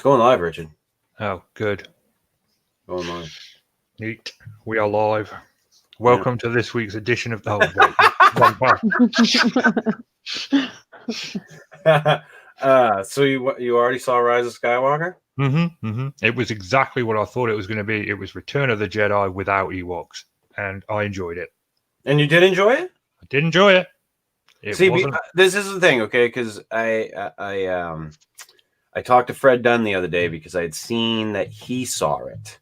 Going live, Richard. Oh, good. Going live. Neat. We are live. Welcome to this week's edition of the wrong part. So you already saw Rise of Skywalker? It was exactly what I thought it was going to be. It was Return of the Jedi without Ewoks, and I enjoyed it. And you did enjoy it? I did enjoy it. This is the thing, okay? Because I talked to Fred Dunn the other day because I had seen that he saw it.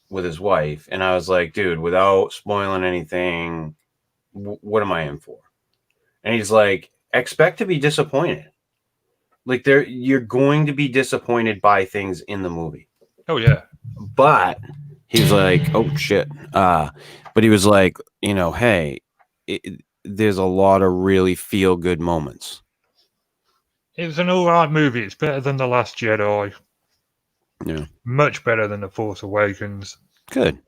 With his wife, and I was like, dude, without spoiling anything, what am I in for? And he's like, expect to be disappointed. Like you're going to be disappointed by things in the movie. Oh yeah. But he's like, oh shit. But he was like, hey, there's a lot of really feel good moments. It was an alright movie. It's better than The Last Jedi. Yeah. Much better than The Force Awakens. Good.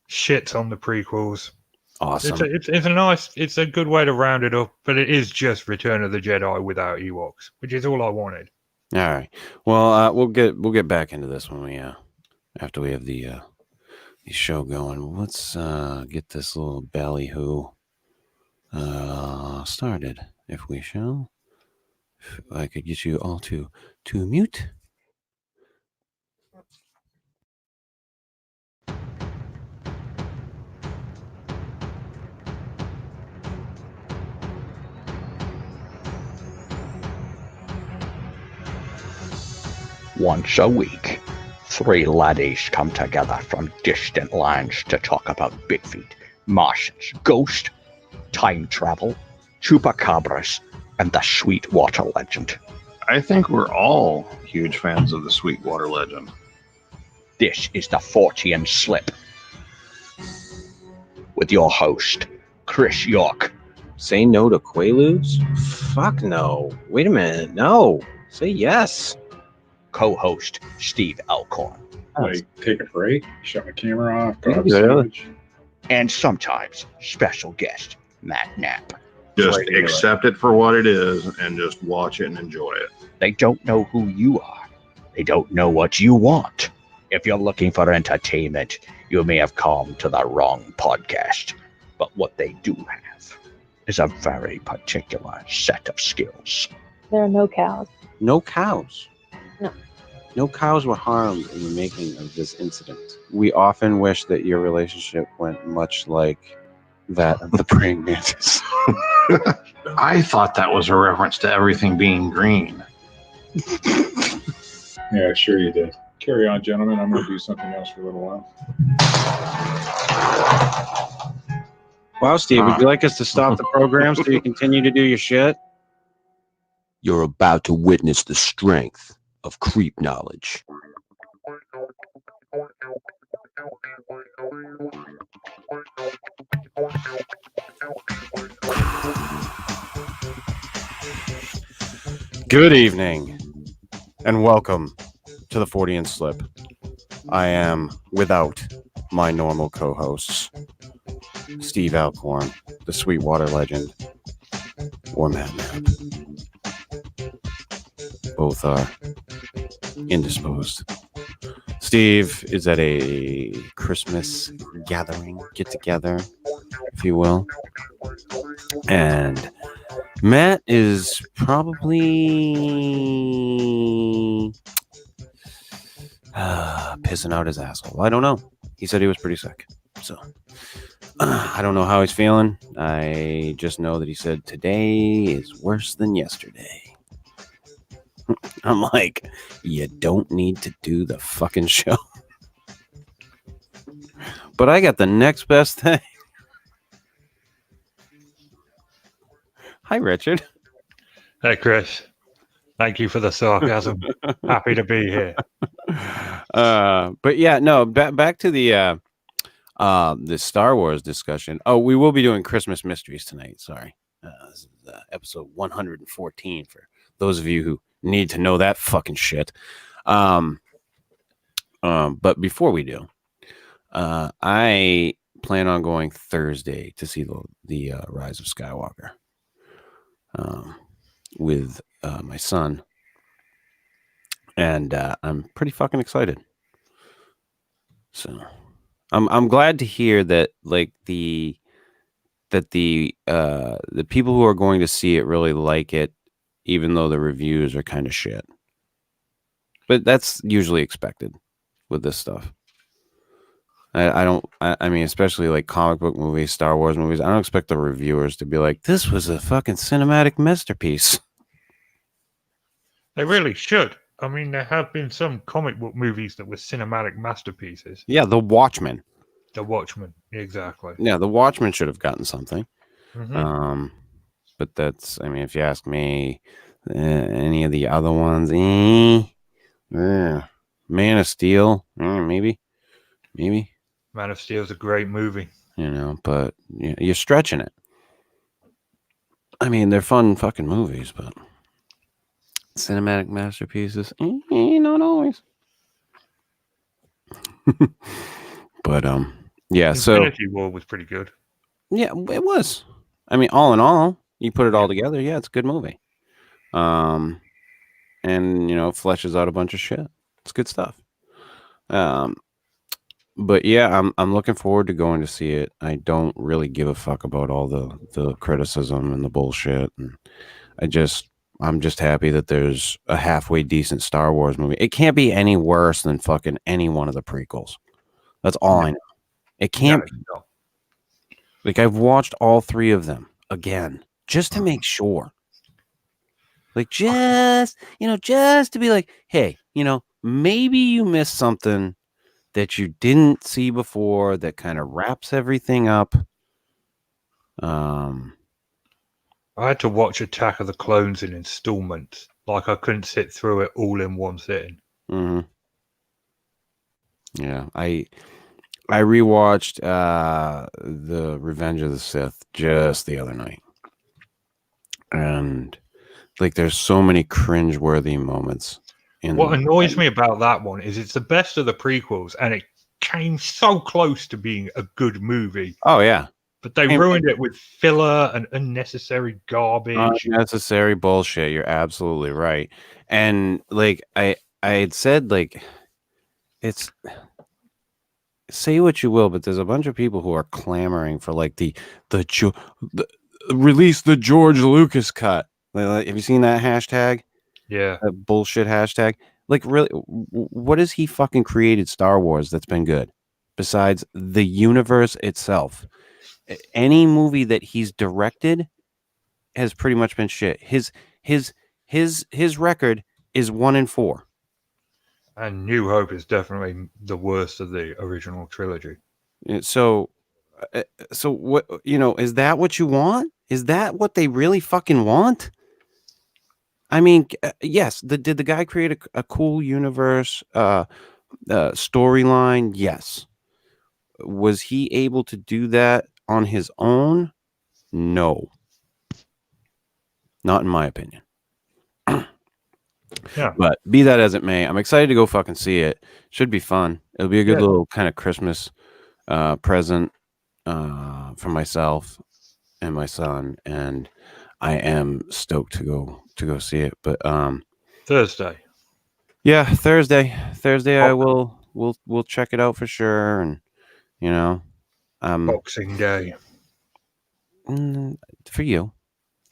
Shits on the prequels. Awesome. It's a good way to round it up, but it is just Return of the Jedi without Ewoks, which is all I wanted. All right. Well, we'll get back into this when we after we have the show going. Let's get this little ballyhoo started, if we shall. If I could get you all to mute. Once a week, three laddies come together from distant lands to talk about Bigfoot, Martians, ghosts, time travel, chupacabras, and the Sweetwater legend. I think we're all huge fans of the Sweetwater legend. This is the Fortean Slip with your host, Chris York. Say no to Quaaludes? Fuck no. Wait a minute. No. Say yes. Co-host Steve Alcorn. Like take a break, shut my camera off, go outside. And sometimes special guest Matt Knapp. Just accept it for what it is and just watch it and enjoy it. They don't know who you are. They don't know what you want. If you're looking for entertainment, you may have come to the wrong podcast. But what they do have is a very particular set of skills. There are no cows. No cows? No. No cows were harmed in the making of this incident. We often wish that your relationship went much like that of the praying mantis. I thought that was a reference to everything being green. Yeah, sure you did. Carry on, gentlemen. I'm going to do something else for a little while. Wow, Steve, would you like us to stop the program so you continue to do your shit? You're about to witness the strength of creep knowledge. Good evening, and welcome to the Fortean Slip. I am without my normal co-hosts, Steve Alcorn, the Sweetwater legend, or Matt Knapp. Both are indisposed. Steve is at a Christmas gathering, get-together, if you will. And Matt is probably pissing out his asshole. I don't know. He said he was pretty sick. So I don't know how he's feeling. I just know that he said today is worse than yesterday. I'm like, you don't need to do the fucking show. But I got the next best thing. Hi, Richard. Hey, Chris. Thank you for the sarcasm. Happy to be here. But yeah, no, back to the Star Wars discussion. Oh, we will be doing Christmas mysteries tonight. Sorry. This is episode 114 for those of you who need to know that fucking shit. But before we do, I plan on going Thursday to see the Rise of Skywalker with my son and I'm pretty fucking excited. So I'm glad to hear that like the people who are going to see it really like it, even though the reviews are kind of shit. But that's usually expected with this stuff. I mean, especially like comic book movies, Star Wars movies, I don't expect the reviewers to be like, this was a fucking cinematic masterpiece. They really should. I mean, there have been some comic book movies that were cinematic masterpieces. Yeah, The Watchmen. The Watchmen, exactly. Yeah, The Watchmen should have gotten something. Mm-hmm. But that's, I mean, if you ask me, any of the other ones, Man of Steel, maybe. Man of Steel is a great movie. But you're stretching it. I mean, they're fun fucking movies, but cinematic masterpieces, not always. But yeah. Infinity War was pretty good. Yeah, it was. I mean, all in all, you put it all together, yeah, it's a good movie. And fleshes out a bunch of shit. It's good stuff. But yeah, I'm looking forward to going to see it. I don't really give a fuck about all the criticism and the bullshit, and I'm just happy that there's a halfway decent Star Wars movie. It can't be any worse than fucking any one of the prequels. That's all I know. It can't be. No. Like, I've watched all 3 of them again just to make sure. Like, just to be like, hey, maybe you missed something that you didn't see before that kind of wraps everything up. I had to watch Attack of the Clones in installments. Like, I couldn't sit through it all in one sitting. Mm-hmm. Yeah, I rewatched the Revenge of the Sith just the other night, and like, there's so many cringeworthy moments. What annoys me about that one is it's the best of the prequels, and it came so close to being a good movie. Oh yeah, but they ruined it with filler and unnecessary garbage. Unnecessary bullshit. You're absolutely right. And like I had said, like, it's, say what you will, but there's a bunch of people who are clamoring for like the release the George Lucas cut. Like, have you seen that hashtag? Yeah, that bullshit hashtag. Like, really, what has he fucking created Star Wars that's been good besides the universe itself? Any movie that he's directed has pretty much been shit. His record is 1-4. And New Hope is definitely the worst of the original trilogy. So what, is that what you want? Is that what they really fucking want? I mean, yes. Did the guy create a cool universe, storyline? Yes. Was he able to do that on his own? No. Not in my opinion. Yeah. But be that as it may, I'm excited to go fucking see it. Should be fun. It'll be a good little kind of Christmas present for myself and my son, and I am stoked to go see it. But Thursday. Yeah, Thursday. We'll check it out for sure, and Boxing Day. For you.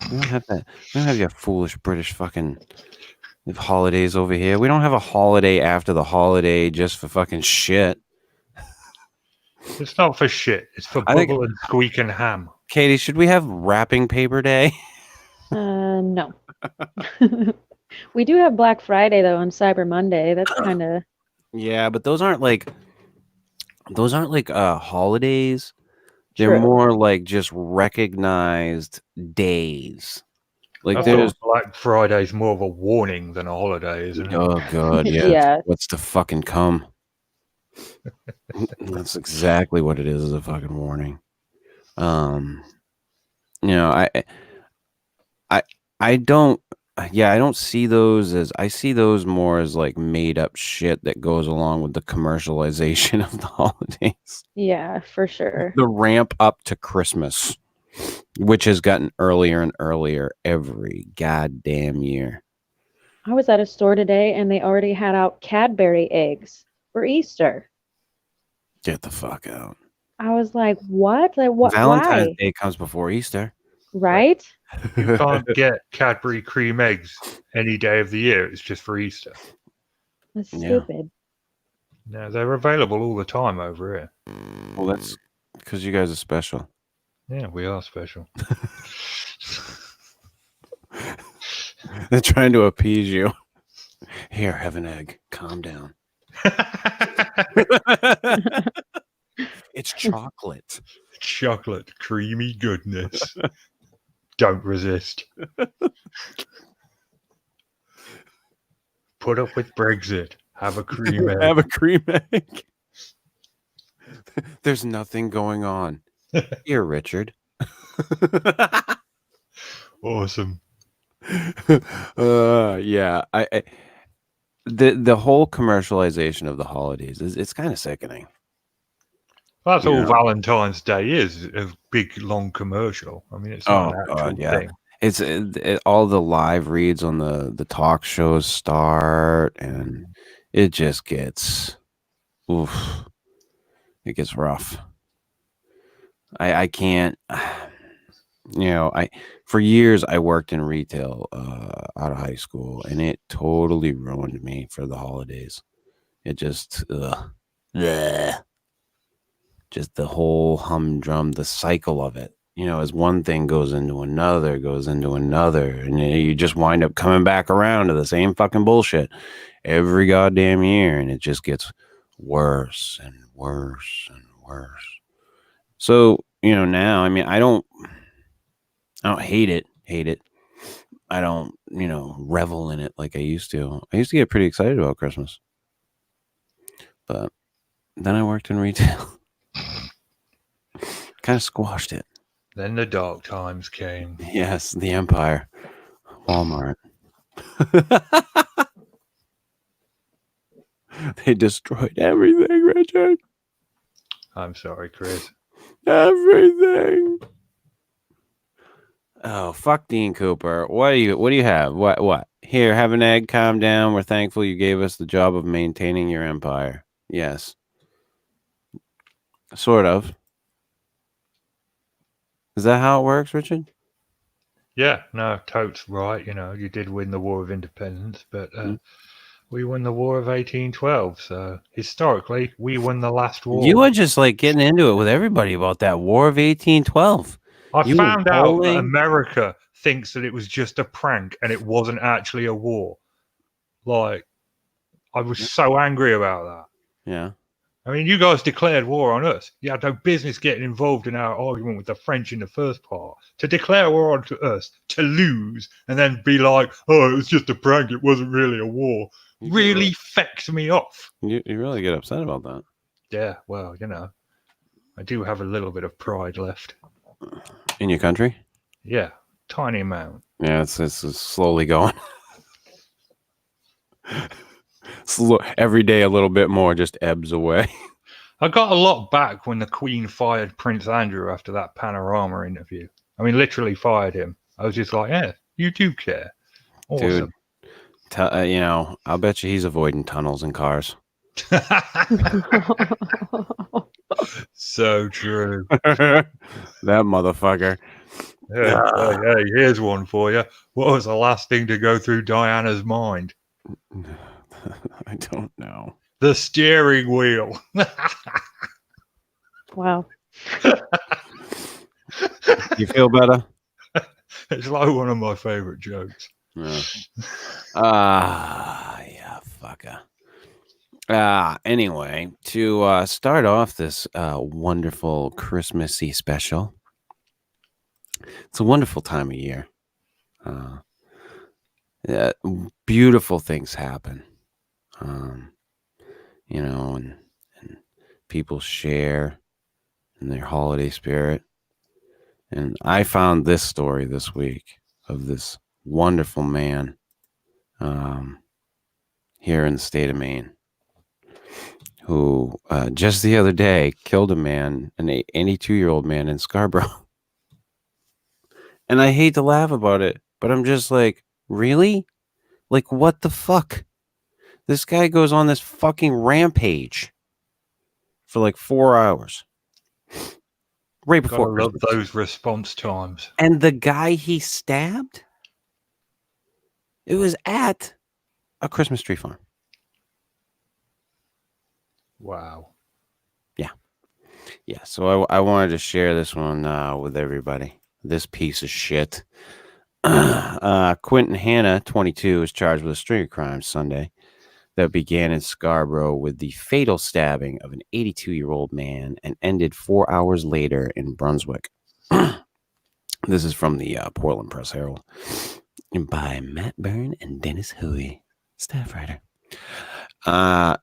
We don't have that. We don't have your foolish British fucking holidays over here. We don't have a holiday after the holiday just for fucking shit. It's not for shit. It's for bubble and squeak and ham. Katie, should we have wrapping paper day? No. We do have Black Friday though on Cyber Monday. That's kind of. Yeah, but those aren't like holidays. They're True. more like just recognized days. Like, I there's Black Friday's more of a warning than a holiday, isn't it? Oh god, yeah. Yeah. What's to fucking come? That's exactly what it is a fucking warning. I don't see those as, I see those more as like made up shit that goes along with the commercialization of the holidays. Yeah, for sure. The ramp up to Christmas, which has gotten earlier and earlier every goddamn year. I was at a store today and they already had out Cadbury eggs for Easter. Get the fuck out. I was like, what? Like, what? Valentine's Why? Day comes before Easter. Right? You can't get Cadbury cream eggs any day of the year. It's just for Easter. That's Yeah. stupid. No, they're available all the time over here. Well, that's because you guys are special. Yeah, we are special. They're trying to appease you. Here, have an egg. Calm down. It's chocolate. Chocolate, creamy goodness. Don't resist. Put up with Brexit. Have a cream egg. Have a cream egg. There's nothing going on. Here, Richard. Awesome. Yeah. The whole commercialization of the holidays it's kind of sickening. That's Yeah. all Valentine's Day is, a big, long commercial. I mean, it's not an actual thing. It's all the live reads on the talk shows start, and it just gets, it gets rough. I can't, for years I worked in retail out of high school, and it totally ruined me for the holidays. It just, just the whole humdrum, the cycle of it. As one thing goes into another, and you just wind up coming back around to the same fucking bullshit every goddamn year, and it just gets worse and worse and worse. So, now, I mean, I don't hate it. I don't, revel in it like I used to. I used to get pretty excited about Christmas. But then I worked in retail. Kind of squashed it. Then the dark times came. Yes, the Empire. Walmart. They destroyed everything, Richard. I'm sorry, Chris. Everything. Oh, fuck Dean Cooper. What do you have? What? Here, have an egg, calm down. We're thankful you gave us the job of maintaining your empire. Yes. Sort of. Is that how it works, Richard? Yeah, no, Tote's right. You did win the War of Independence, but we won the War of 1812. So historically, we won the last war. You were just like getting into it with everybody about that War of 1812. I found out that America thinks that it was just a prank and it wasn't actually a war. Like, I was so angry about that. Yeah. I mean, you guys declared war on us. You had no business getting involved in our argument with the French in the first part. To declare war on us, to lose, and then be like, oh, it was just a prank, it wasn't really a war, really fecked me off. You really get upset about that. Yeah, well, I do have a little bit of pride left. In your country? Yeah, tiny amount. Yeah, it's slowly going. Every day a little bit more just ebbs away. I got a lot back when the Queen fired Prince Andrew after that Panorama interview. I mean, literally fired him. I was just like, yeah, you do care. Awesome. Dude, I'll bet you he's avoiding tunnels and cars. So true. That motherfucker. Hey, here's one for you. What was the last thing to go through Diana's mind? I don't know. The steering wheel. Wow. You feel better? It's like one of my favorite jokes. Yeah. Yeah, fucker. Anyway, to start off this wonderful Christmassy special, it's a wonderful time of year. Beautiful things happen. And people share in their holiday spirit. And I found this story this week of this wonderful man here in the state of Maine who just the other day killed a man, an 82-year-old man in Scarborough. And I hate to laugh about it, but I'm just like, really? Like, what the fuck? This guy goes on this fucking rampage for like 4 hours. Right Gotta before love Christmas. those response times. And the guy he stabbed, it was at a Christmas tree farm. Wow. Yeah, so I wanted to share this one with everybody. This piece of shit. Quentin Hanna, 22, is charged with a string of crimes Sunday that began in Scarborough with the fatal stabbing of an 82-year-old man and ended 4 hours later in Brunswick. This is from the Portland Press Herald by Matt Byrne and Dennis Huey, staff writer.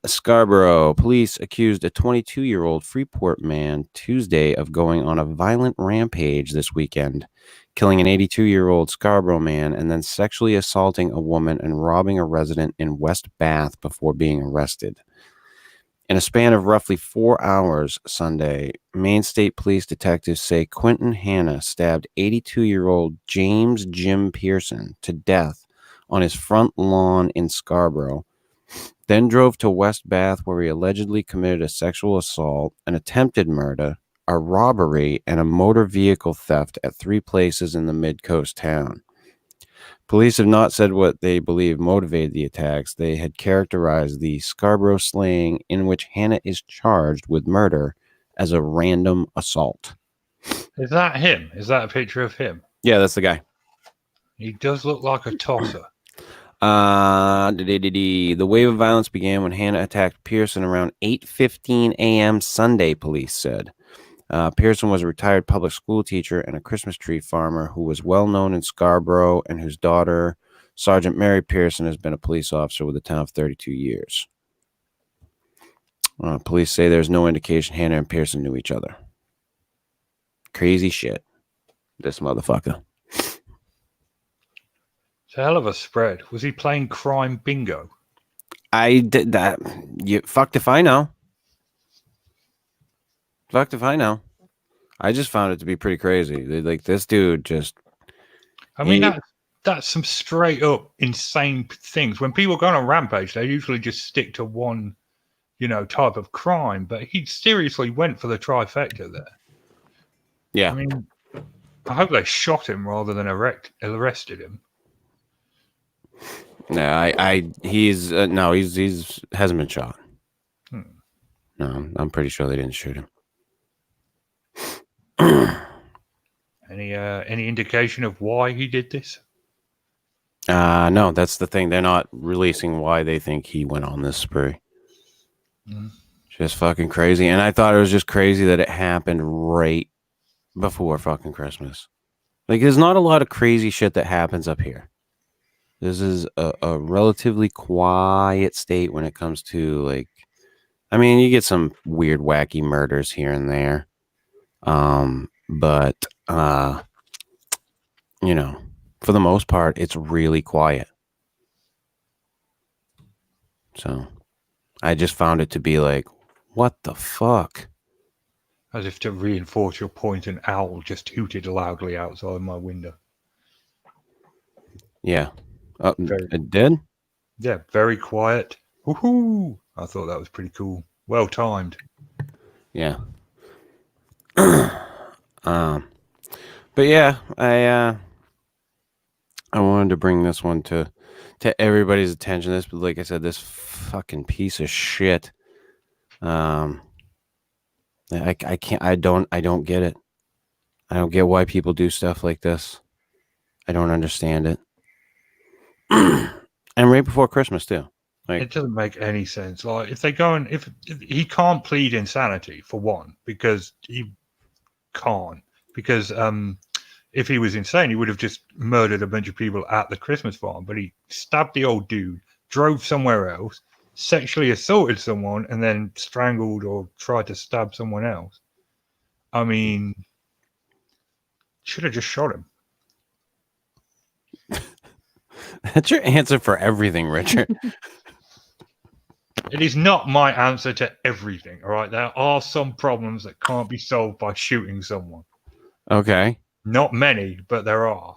Scarborough police accused a 22-year-old Freeport man Tuesday of going on a violent rampage this weekend, killing an 82-year-old Scarborough man and then sexually assaulting a woman and robbing a resident in West Bath before being arrested. In a span of roughly 4 hours Sunday, Maine State Police detectives say Quentin Hanna stabbed 82-year-old James Jim Pearson to death on his front lawn in Scarborough, then drove to West Bath where he allegedly committed a sexual assault, an attempted murder, a robbery, and a motor vehicle theft at 3 places in the mid-coast town. Police have not said what they believe motivated the attacks. They had characterized the Scarborough slaying, in which Hanna is charged with murder, as a random assault. Is that him? Is that a picture of him? Yeah, that's the guy. He does look like a tosser. The wave of violence began when Hanna attacked Pearson around 8:15 a.m. Sunday, police said. Pearson was a retired public school teacher and a Christmas tree farmer who was well known in Scarborough and whose daughter, Sergeant Mary Pearson, has been a police officer with the town for 32 years. Police say there's no indication Hanna and Pearson knew each other. Crazy shit. This motherfucker. It's a hell of a spread. Was he playing crime bingo? I did that. You fucked if I know. Fucked if I know. I just found it to be pretty crazy. Like, this dude just. I mean, that's some straight up insane things. When people go on a rampage, they usually just stick to one, type of crime. But he seriously went for the trifecta there. Yeah. I mean, I hope they shot him rather than arrested him. No, he's hasn't been shot. No, I'm pretty sure they didn't shoot him. Any indication of why he did this? No, that's the thing. They're not releasing why they think he went on this spree. Just fucking crazy. And I thought it was just crazy that it happened right before fucking Christmas. Like, there's not a lot of crazy shit that happens up here. This is a relatively quiet state when it comes to, like, I mean, you get some weird, wacky murders here and there. But for the most part, it's really quiet. So I just found it to be like, what the fuck? As if to reinforce your point, an owl just hooted loudly outside my window. Yeah. It did? Yeah, very quiet. Woohoo! I thought that was pretty cool. Well timed. Yeah. But yeah, I wanted to bring this one to everybody's attention. This, like I said, this fucking piece of shit. I don't get it. I don't get why people do stuff like this. I don't understand it. And right before Christmas too. Like, it doesn't make any sense. Like, if he can't plead insanity, for one, because he can't. Because if he was insane, he would have just murdered a bunch of people at the Christmas farm. But he stabbed the old dude, drove somewhere else, sexually assaulted someone, and then strangled or tried to stab someone else. I mean, should have just shot him. That's your answer for everything, Richard. It is not my answer to everything, all right? There are some problems that can't be solved by shooting someone. Okay. Not many, but there are.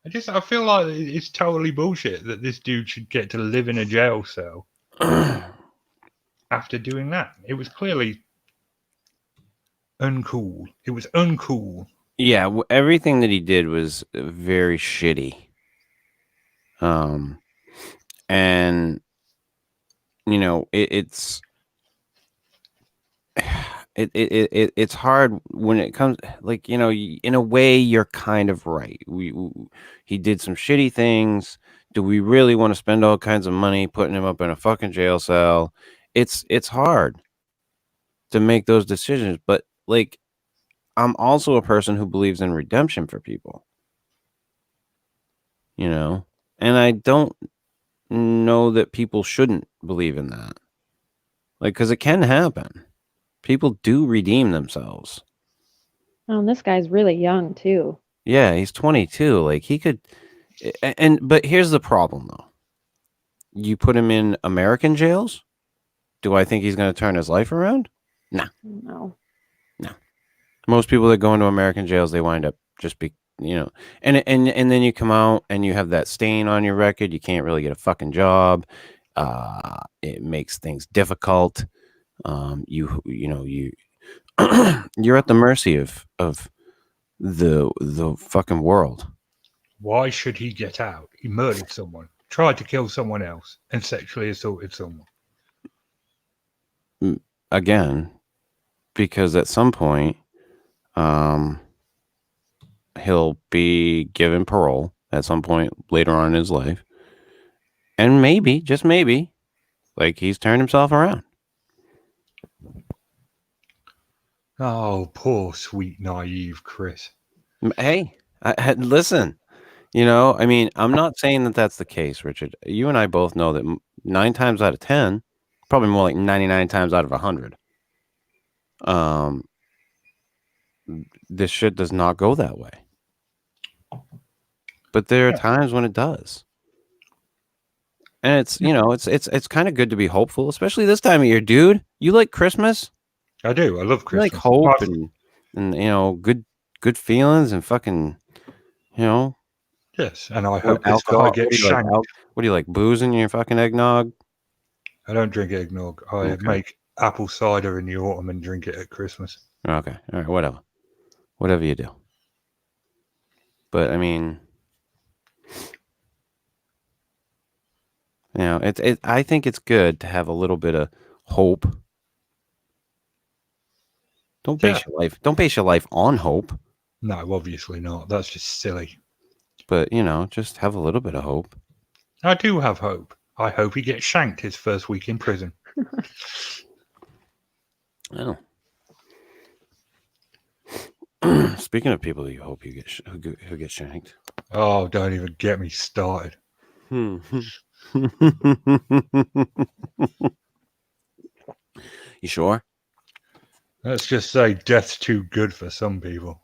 I feel like it's totally bullshit that this dude should get to live in a jail cell after doing that. It was clearly uncool. It was uncool. Yeah, everything that he did was very shitty. And you know, it's it's hard when it comes, like, you know, in a way you're kind of right. He did some shitty things. Do we really want to spend all kinds of money putting him up in a fucking jail cell? It's hard to make those decisions, but like, I'm also a person who believes in redemption for people, you know, and I don't know that people shouldn't believe in that, like, because it can happen. People do redeem themselves. Oh, and this guy's really young too. Yeah, he's 22. Like, he could, but here's the problem though. You put him in American jails. Do I think he's going to turn his life around? No. Most people that go into American jails, they wind up just you know, and then you come out and you have that stain on your record. You can't really get a fucking job. It makes things difficult. You know, you're at the mercy of the fucking world. Why should he get out? He murdered someone, tried to kill someone else, and sexually assaulted someone. Again, because at some point, he'll be given parole at some point later on in his life, and maybe, just maybe, like, he's turned himself around. Oh, poor, sweet, naive Chris. Hey, listen, you know, I mean, I'm not saying that that's the case, Richard. You and I both know that 9 times out of 10, probably more like 99 times out of 100, this shit does not go that way. But there are times when it does. And it's, you know, it's kind of good to be hopeful, especially this time of year, dude. You like Christmas? I do. I love You Christmas. like hope and you know, good feelings and fucking, you know. Yes, and I hope this alcohol guy gets what do you shanked. like, what do you like, booze in your fucking eggnog? I don't drink eggnog. I make apple cider in the autumn and drink it at Christmas. Okay, all right, whatever you do. But I mean, you know, I think it's good to have a little bit of hope. Don't base your life on hope. No, obviously not. That's just silly. But, you know, just have a little bit of hope. I do have hope. I hope he gets shanked his first week in prison. Oh. Speaking of people you hope you get who get shanked. Oh, don't even get me started. You sure? Let's just say death's too good for some people.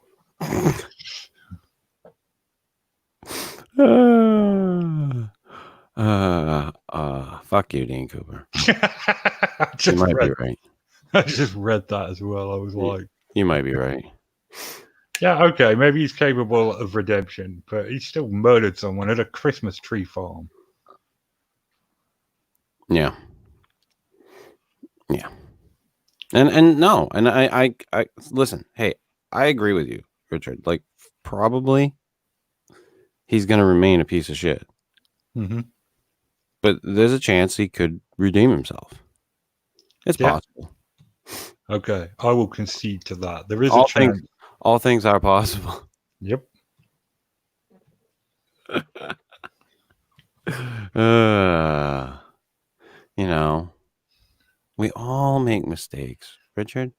Fuck you, Dean Cooper. You might be right. I just read that as well. I was like, you might be right. Yeah, okay, maybe he's capable of redemption, but he still murdered someone at a Christmas tree farm. Yeah. And no, and I listen, hey, I agree with you, Richard. Like, probably he's going to remain a piece of shit. Mm-hmm. But there's a chance he could redeem himself. It's possible. Okay, I will concede to that. There is a chance. All things are possible. Yep. You know, we all make mistakes, Richard.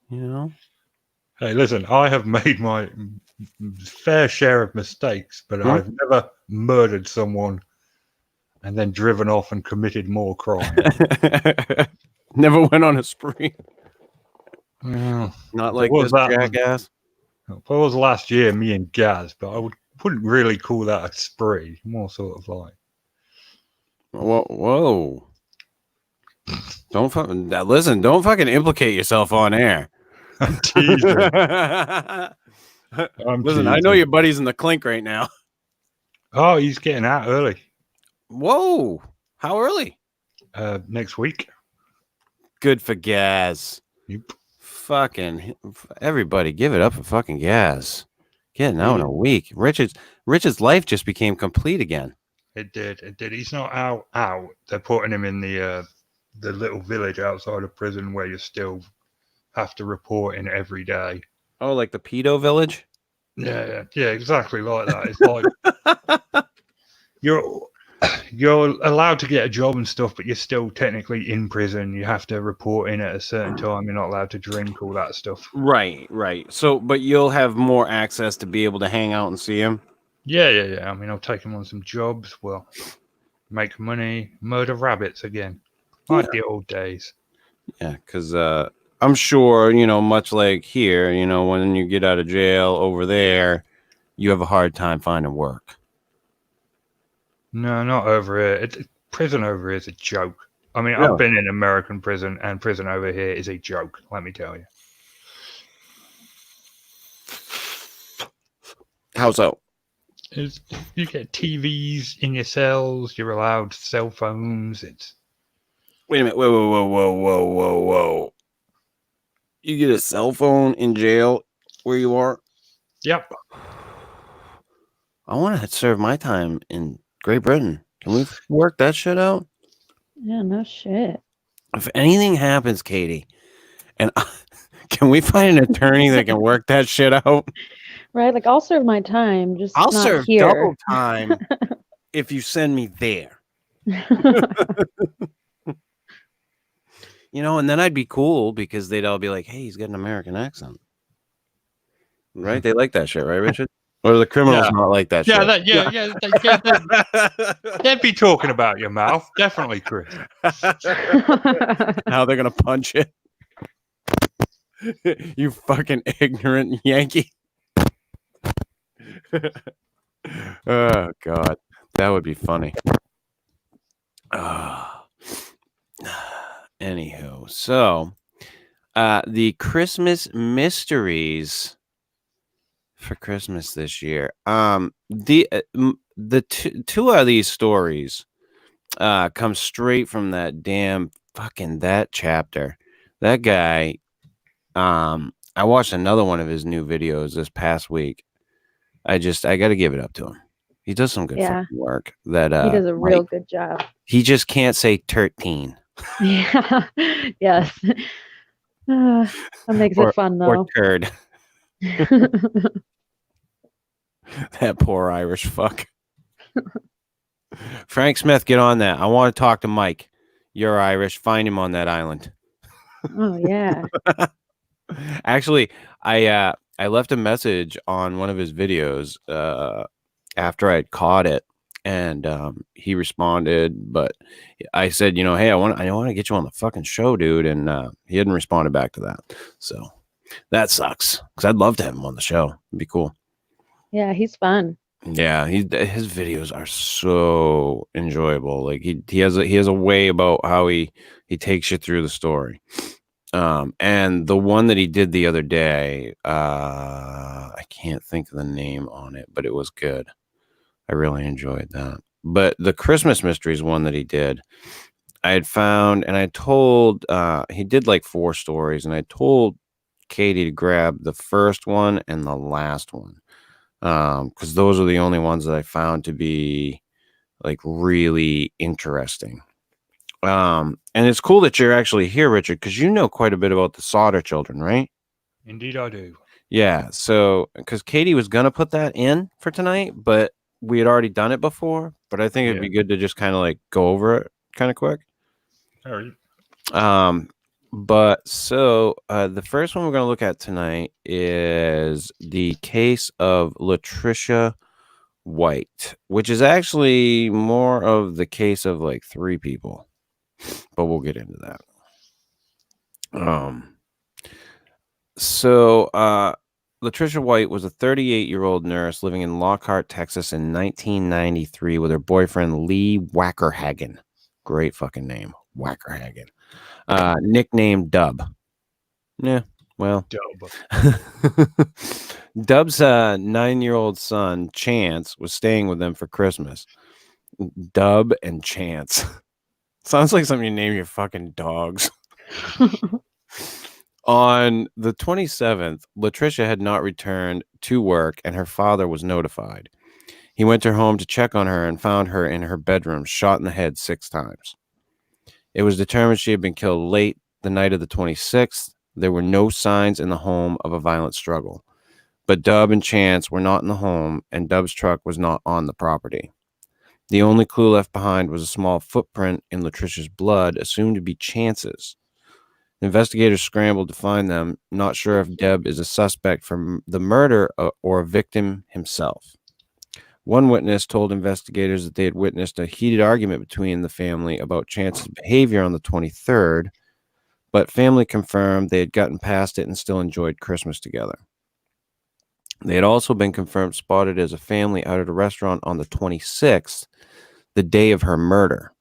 You know? Hey, listen, I have made my fair share of mistakes, but I've never murdered someone and then driven off and committed more crime. Never went on a spree. Well, not like this jackass. It was last year, me and Gaz, but I wouldn't really call that a spree. More sort of like. Whoa. Don't fucking implicate yourself on air. I'm teasing. Listen, I know teasing. your buddy's in the clink right now. Oh, he's getting out early. Whoa. How early? Next week. Good for Gaz. Yep. Fucking everybody, give it up for fucking Gaz. Getting out in a week. Richard's life just became complete again. It did. He's not out. They're putting him in the little village outside of prison where you still have to report in every day. Oh, like the pedo village? Yeah, exactly like that. It's like you're allowed to get a job and stuff, but you're still technically in prison. You have to report in at a certain time. You're not allowed to drink, all that stuff. Right. So, but you'll have more access to be able to hang out and see him. Yeah. I mean, I'll take him on some jobs. Well, make money, murder rabbits again, like the old days. Yeah, because I'm sure, much like here, when you get out of jail over there, you have a hard time finding work. No, not over here. Prison over here is a joke. I mean, Really? I've been in American prison, and prison over here is a joke, let me tell you. How so? You get TVs in your cells, you're allowed cell phones. Wait a minute. Whoa. You get a cell phone in jail where you are? Yep. I want to serve my time in Great Britain. Can we work that shit out? Yeah, no shit. If anything happens, Katie, and can we find an attorney that can work that shit out? Right? Like, I'll serve my time, just I'll not serve here. double time if you send me there. And then I'd be cool because they'd all be like, hey, he's got an American accent. Right? They like that shit, right, Richard? Or the criminals not like that shit? They'd be talking about your mouth. Definitely, Chris. Now they're going to punch it. You fucking ignorant Yankee. Oh, God. That would be funny. Anywho, so the Christmas mysteries for Christmas this year. The two of these stories come straight from that damn fucking that chapter. That guy. I watched another one of his new videos this past week. I got to give it up to him. He does some good fucking work. That he does a real good job. He just can't say 13. Yeah. Yes. That makes it fun though. Or turd. That poor Irish fuck. Frank Smith, get on that. I want to talk to Mike. You're Irish. Find him on that island. Oh yeah. Actually, I left a message on one of his videos after I'd caught it, and he responded. But I said, hey, I want to get you on the fucking show, dude, and he hadn't responded back to that. So that sucks because I'd love to have him on the show. It'd be cool. Yeah, he's fun. Yeah, his videos are so enjoyable. Like he has a way about how he takes you through the story. And the one that he did the other day, I can't think of the name on it, but it was good. I really enjoyed that. But the Christmas Mysteries one that he did, I had found, and I told, he did like 4 stories, and I told Katie to grab the first one and the last one. Because those are the only ones that I found to be like really interesting. And it's cool that you're actually here, Richard, because you know quite a bit about the Sauter children, right? Indeed, I do. Yeah. So, because Katie was gonna put that in for tonight, but we had already done it before. But I think it'd be good to just kind of like go over it kind of quick. All right. But so the first one we're going to look at tonight is the case of Latricia White, which is actually more of the case of like 3 people, but we'll get into that. So Latricia White was a 38-year-old nurse living in Lockhart, Texas in 1993 with her boyfriend Lee Wackerhagen. Great fucking name, Wackerhagen. Nicknamed Dub. Yeah, Well, Dub. Dub's 9-year-old son, Chance, was staying with them for Christmas. Dub and Chance. Sounds like something you name your fucking dogs. On the 27th, Latricia had not returned to work and her father was notified. He went to her home to check on her and found her in her bedroom, shot in the head 6 times. It was determined she had been killed late the night of the 26th. There were no signs in the home of a violent struggle. But Dub and Chance were not in the home, and Dub's truck was not on the property. The only clue left behind was a small footprint in Latricia's blood, assumed to be Chance's. Investigators scrambled to find them, not sure if Deb is a suspect for the murder or a victim himself. One witness told investigators that they had witnessed a heated argument between the family about Chance's behavior on the 23rd, but family confirmed they had gotten past it and still enjoyed Christmas together. They had also been confirmed spotted as a family out at a restaurant on the 26th, the day of her murder.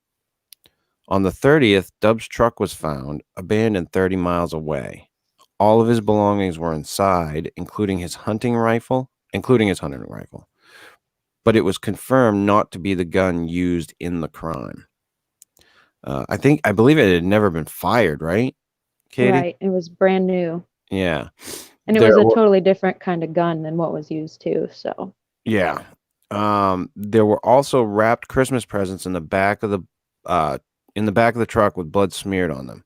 On the 30th, Dub's truck was found, abandoned 30 miles away. All of his belongings were inside, including his hunting rifle, but it was confirmed not to be the gun used in the crime. I believe it had never been fired, right, Katie? Right. It was brand new. Yeah. And it was a totally different kind of gun than what was used too. So yeah. There were also wrapped Christmas presents in the back of the truck with blood smeared on them.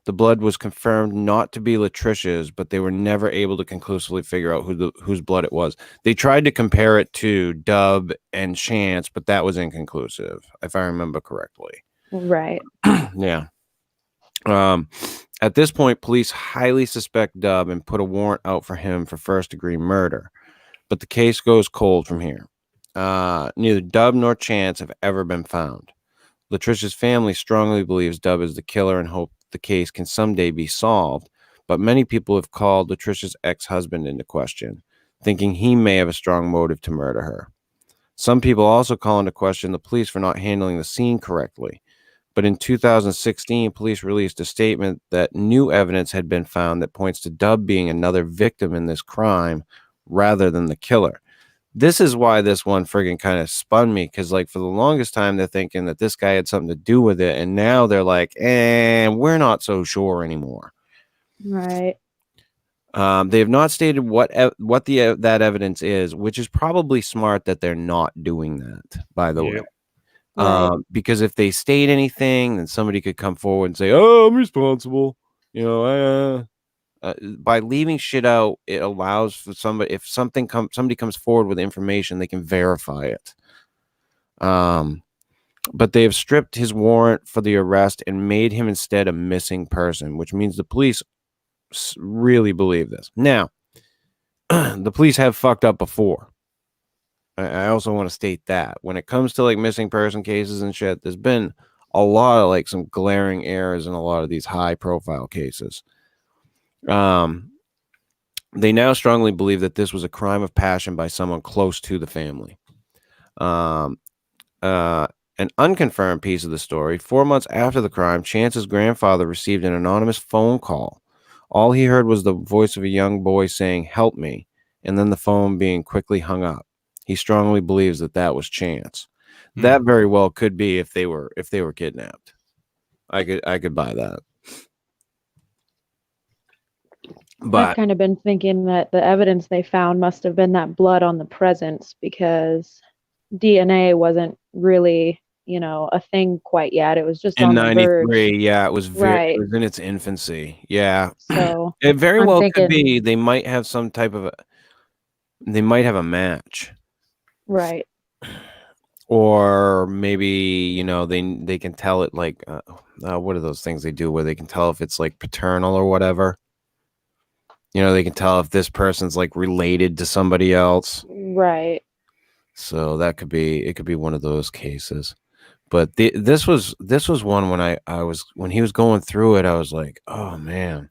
The blood was confirmed not to be Latricia's, but they were never able to conclusively figure out whose blood it was. They tried to compare it to Dub and Chance, but that was inconclusive, if I remember correctly. right. Yeah. At this point, police highly suspect Dub and put a warrant out for him for first-degree murder. But the case goes cold from here. Neither Dub nor Chance have ever been found. Latricia's family strongly believes Dub is the killer and hope the case can someday be solved, but many people have called Latricia's ex-husband into question, thinking he may have a strong motive to murder her. Some people also call into question the police for not handling the scene correctly. But in 2016, police released a statement that new evidence had been found that points to Dub being another victim in this crime rather than the killer. This is why this one friggin' kind of spun me, because like for the longest time they're thinking that this guy had something to do with it, and now they're like, we're not so sure anymore. Right. They have not stated what that evidence is, which is probably smart that they're not doing that, by the way. Right. Because if they state anything, then somebody could come forward and say, "Oh, I'm responsible." By leaving shit out, it allows for somebody, if somebody comes forward with information, they can verify it. But they have stripped his warrant for the arrest and made him instead a missing person, which means the police really believe this. Now, the police have fucked up before. I also want to state that when it comes to like missing person cases and shit, there's been a lot of like some glaring errors in a lot of these high profile cases. They now strongly believe that this was a crime of passion by someone close to the family. An unconfirmed piece of the story: 4 months after the crime, Chance's grandfather received an anonymous phone call. All he heard was the voice of a young boy saying, "Help me," and then the phone being quickly hung up. He strongly believes that was Chance. That very well could be if they were kidnapped. I could buy that. But I've kind of been thinking that the evidence they found must have been that blood on the presents, because DNA wasn't really, a thing quite yet. It was just in on the verge. 93, yeah, it was Right. it was in its infancy. Yeah. So It very I'm well thinking, could be they might have some type of they might have a match. right. Or maybe, they can tell it like what are those things they do where they can tell if it's like paternal or whatever. They can tell if this person's like related to somebody else. Right. So it could be one of those cases. But this was one when he was going through it, I was like, oh man.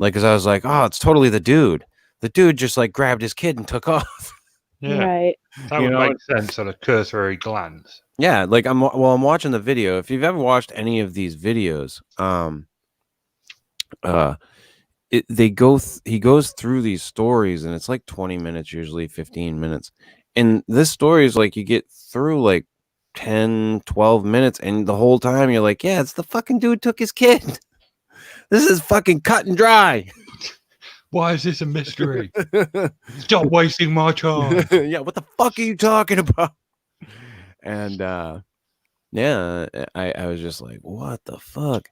Like, cause I was like, oh, it's totally the dude. The dude just like grabbed his kid and took off. Yeah. Right. That would make sense at a cursory glance. Yeah, like I'm watching the video. If you've ever watched any of these videos, he goes through these stories, and it's like 20 minutes, usually 15 minutes. And this story is like you get through like 10, 12 minutes, and the whole time you're like, yeah, it's the fucking dude took his kid. This is fucking cut and dry. Why is this a mystery? Stop wasting my time. Yeah, what the fuck are you talking about? And yeah, I was just like, what the fuck?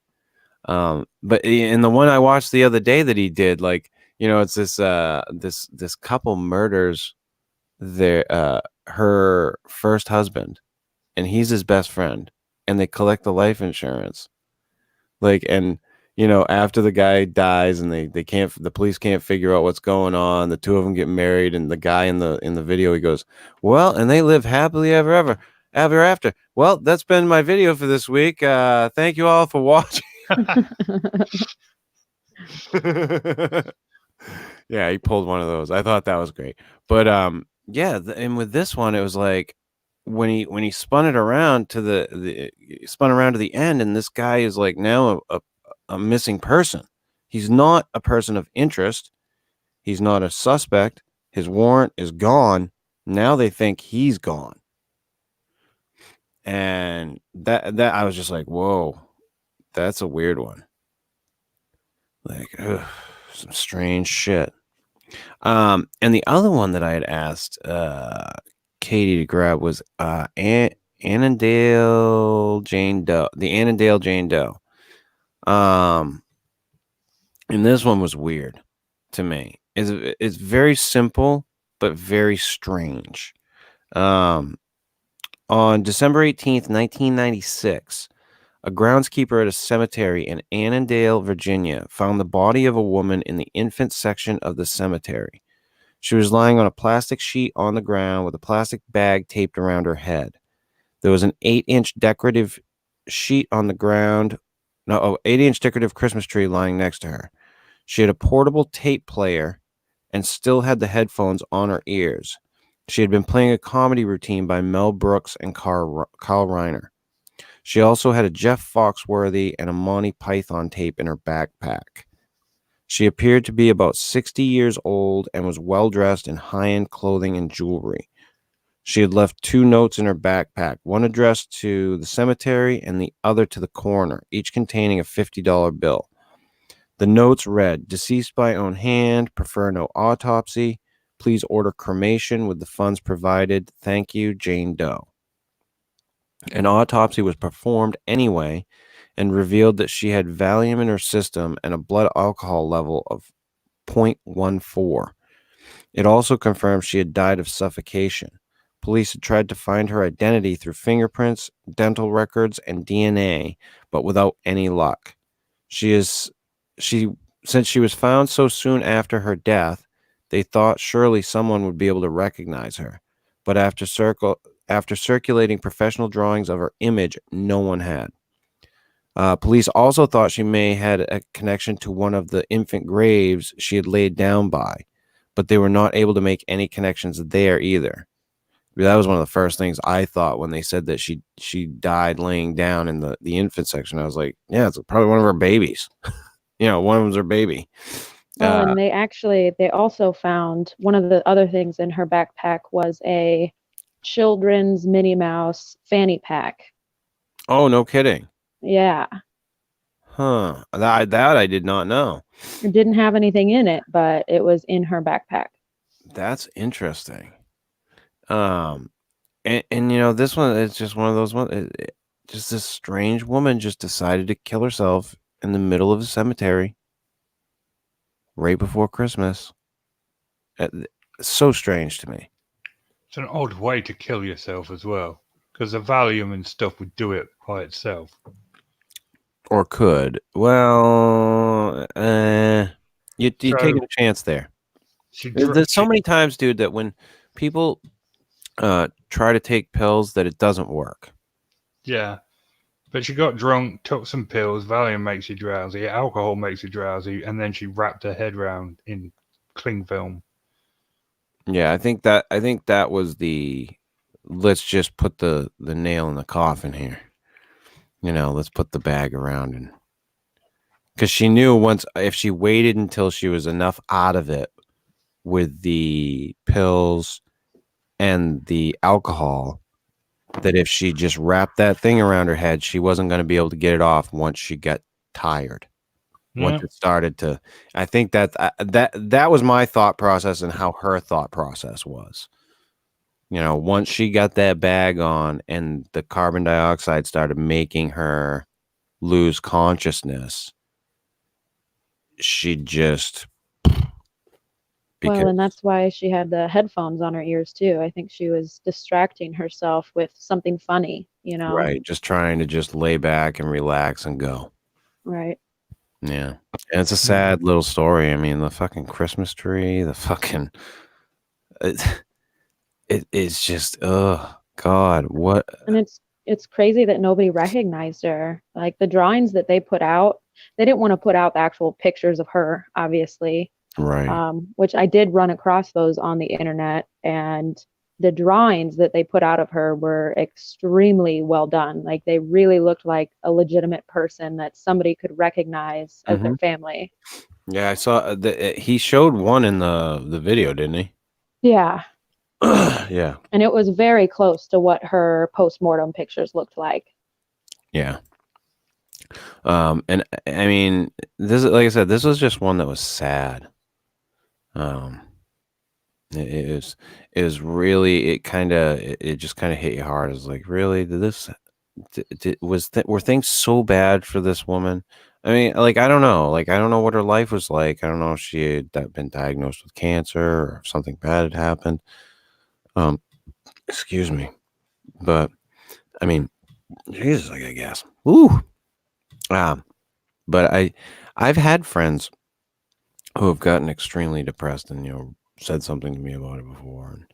But in the one I watched the other day that he did, like, you know, it's this couple murders their her first husband, and he's his best friend, and they collect the life insurance. Like, and you know, after the guy dies and the police can't figure out what's going on, the two of them get married, and the guy in the video, he goes, well, and they live happily ever after. Well, that's been my video for this week. Thank you all for watching. Yeah, he pulled one of those. I thought that was great. But yeah, and with this one, it was like when he spun it around to the end, and this guy is like now a missing person. He's not a person of interest. He's not a suspect. His warrant is gone. Now they think he's gone. And that I was just like, whoa, that's a weird one. Like, ugh, some strange shit. And the other one that I had asked Katie to grab was Annandale Jane Doe. The Annandale Jane Doe. And this one was weird to me. It's very simple but very strange. On December 18th, 1996, a groundskeeper at a cemetery in Annandale, Virginia, found the body of a woman in the infant section of the cemetery. She was lying on a plastic sheet on the ground with a plastic bag taped around her head. There was an 8-inch decorative sheet on the ground. 8-inch decorative Christmas tree lying next to her. She had a portable tape player and still had the headphones on her ears. She had been playing a comedy routine by Mel Brooks and Carl Reiner. She also had a Jeff Foxworthy and a Monty Python tape in her backpack. She appeared to be about 60 years old and was well-dressed in high-end clothing and jewelry. She had left 2 notes in her backpack, one addressed to the cemetery and the other to the coroner, each containing a $50 bill. The notes read, deceased by own hand, prefer no autopsy. Please order cremation with the funds provided. Thank you, Jane Doe. An autopsy was performed anyway and revealed that she had Valium in her system and a blood alcohol level of 0.14. It also confirmed she had died of suffocation. Police had tried to find her identity through fingerprints, dental records, and DNA, but without any luck. Since she was found so soon after her death, they thought surely someone would be able to recognize her. But after circulating professional drawings of her image, no one had. Police also thought she may have had a connection to one of the infant graves she had laid down by, but they were not able to make any connections there either. That was one of the first things I thought when they said that she died laying down in the infant section. I was like, yeah, it's probably one of her babies. One of them's her baby. And they also found one of the other things in her backpack was a children's Minnie Mouse fanny pack. Oh, no kidding. Yeah. Huh. That I did not know. It didn't have anything in it, but it was in her backpack. That's interesting. And this one is just one of those ones. Just this strange woman just decided to kill herself in the middle of a cemetery right before Christmas. It's so strange to me. It's an odd way to kill yourself as well, because the Valium and stuff would do it by itself. Or could. Well, you're taking a chance there. There's so many times, dude, that when people try to take pills that it doesn't work. Yeah. But she got drunk, took some pills, Valium makes you drowsy, alcohol makes you drowsy, and then she wrapped her head around in cling film. Yeah, I think that was let's just put the nail in the coffin here. Let's put the bag around and because she knew once if she waited until she was enough out of it with the pills and the alcohol, that if she just wrapped that thing around her head, she wasn't going to be able to get it off once she got tired. Once it started to, I think that was my thought process and how her thought process was. Once she got that bag on and the carbon dioxide started making her lose consciousness, she just Well, and that's why she had the headphones on her ears too. I think she was distracting herself with something funny, right, just trying to just lay back and relax and go. Right. Yeah. And it's a sad little story. I mean, the fucking Christmas tree, the fucking it's just, oh God, what? And it's crazy that nobody recognized her. Like the drawings that they put out, they didn't want to put out the actual pictures of her, obviously. Right. Which I did run across those on the internet, and the drawings that they put out of her were extremely well done. Like they really looked like a legitimate person that somebody could recognize as their family. Yeah, I saw he showed one in the video, didn't he? Yeah. Yeah. And it was very close to what her post-mortem pictures looked like. Yeah. And I mean, this, like I said, this was just one that was sad. It is really, it just kind of hit you hard. It's like, really, were things so bad for this woman? I mean, like, I don't know. Like, I don't know what her life was like. I don't know if she had been diagnosed with cancer or if something bad had happened. Excuse me. But, I mean, Jesus, I guess. Ooh. But I've had friends who have gotten extremely depressed and, said something to me about it before. And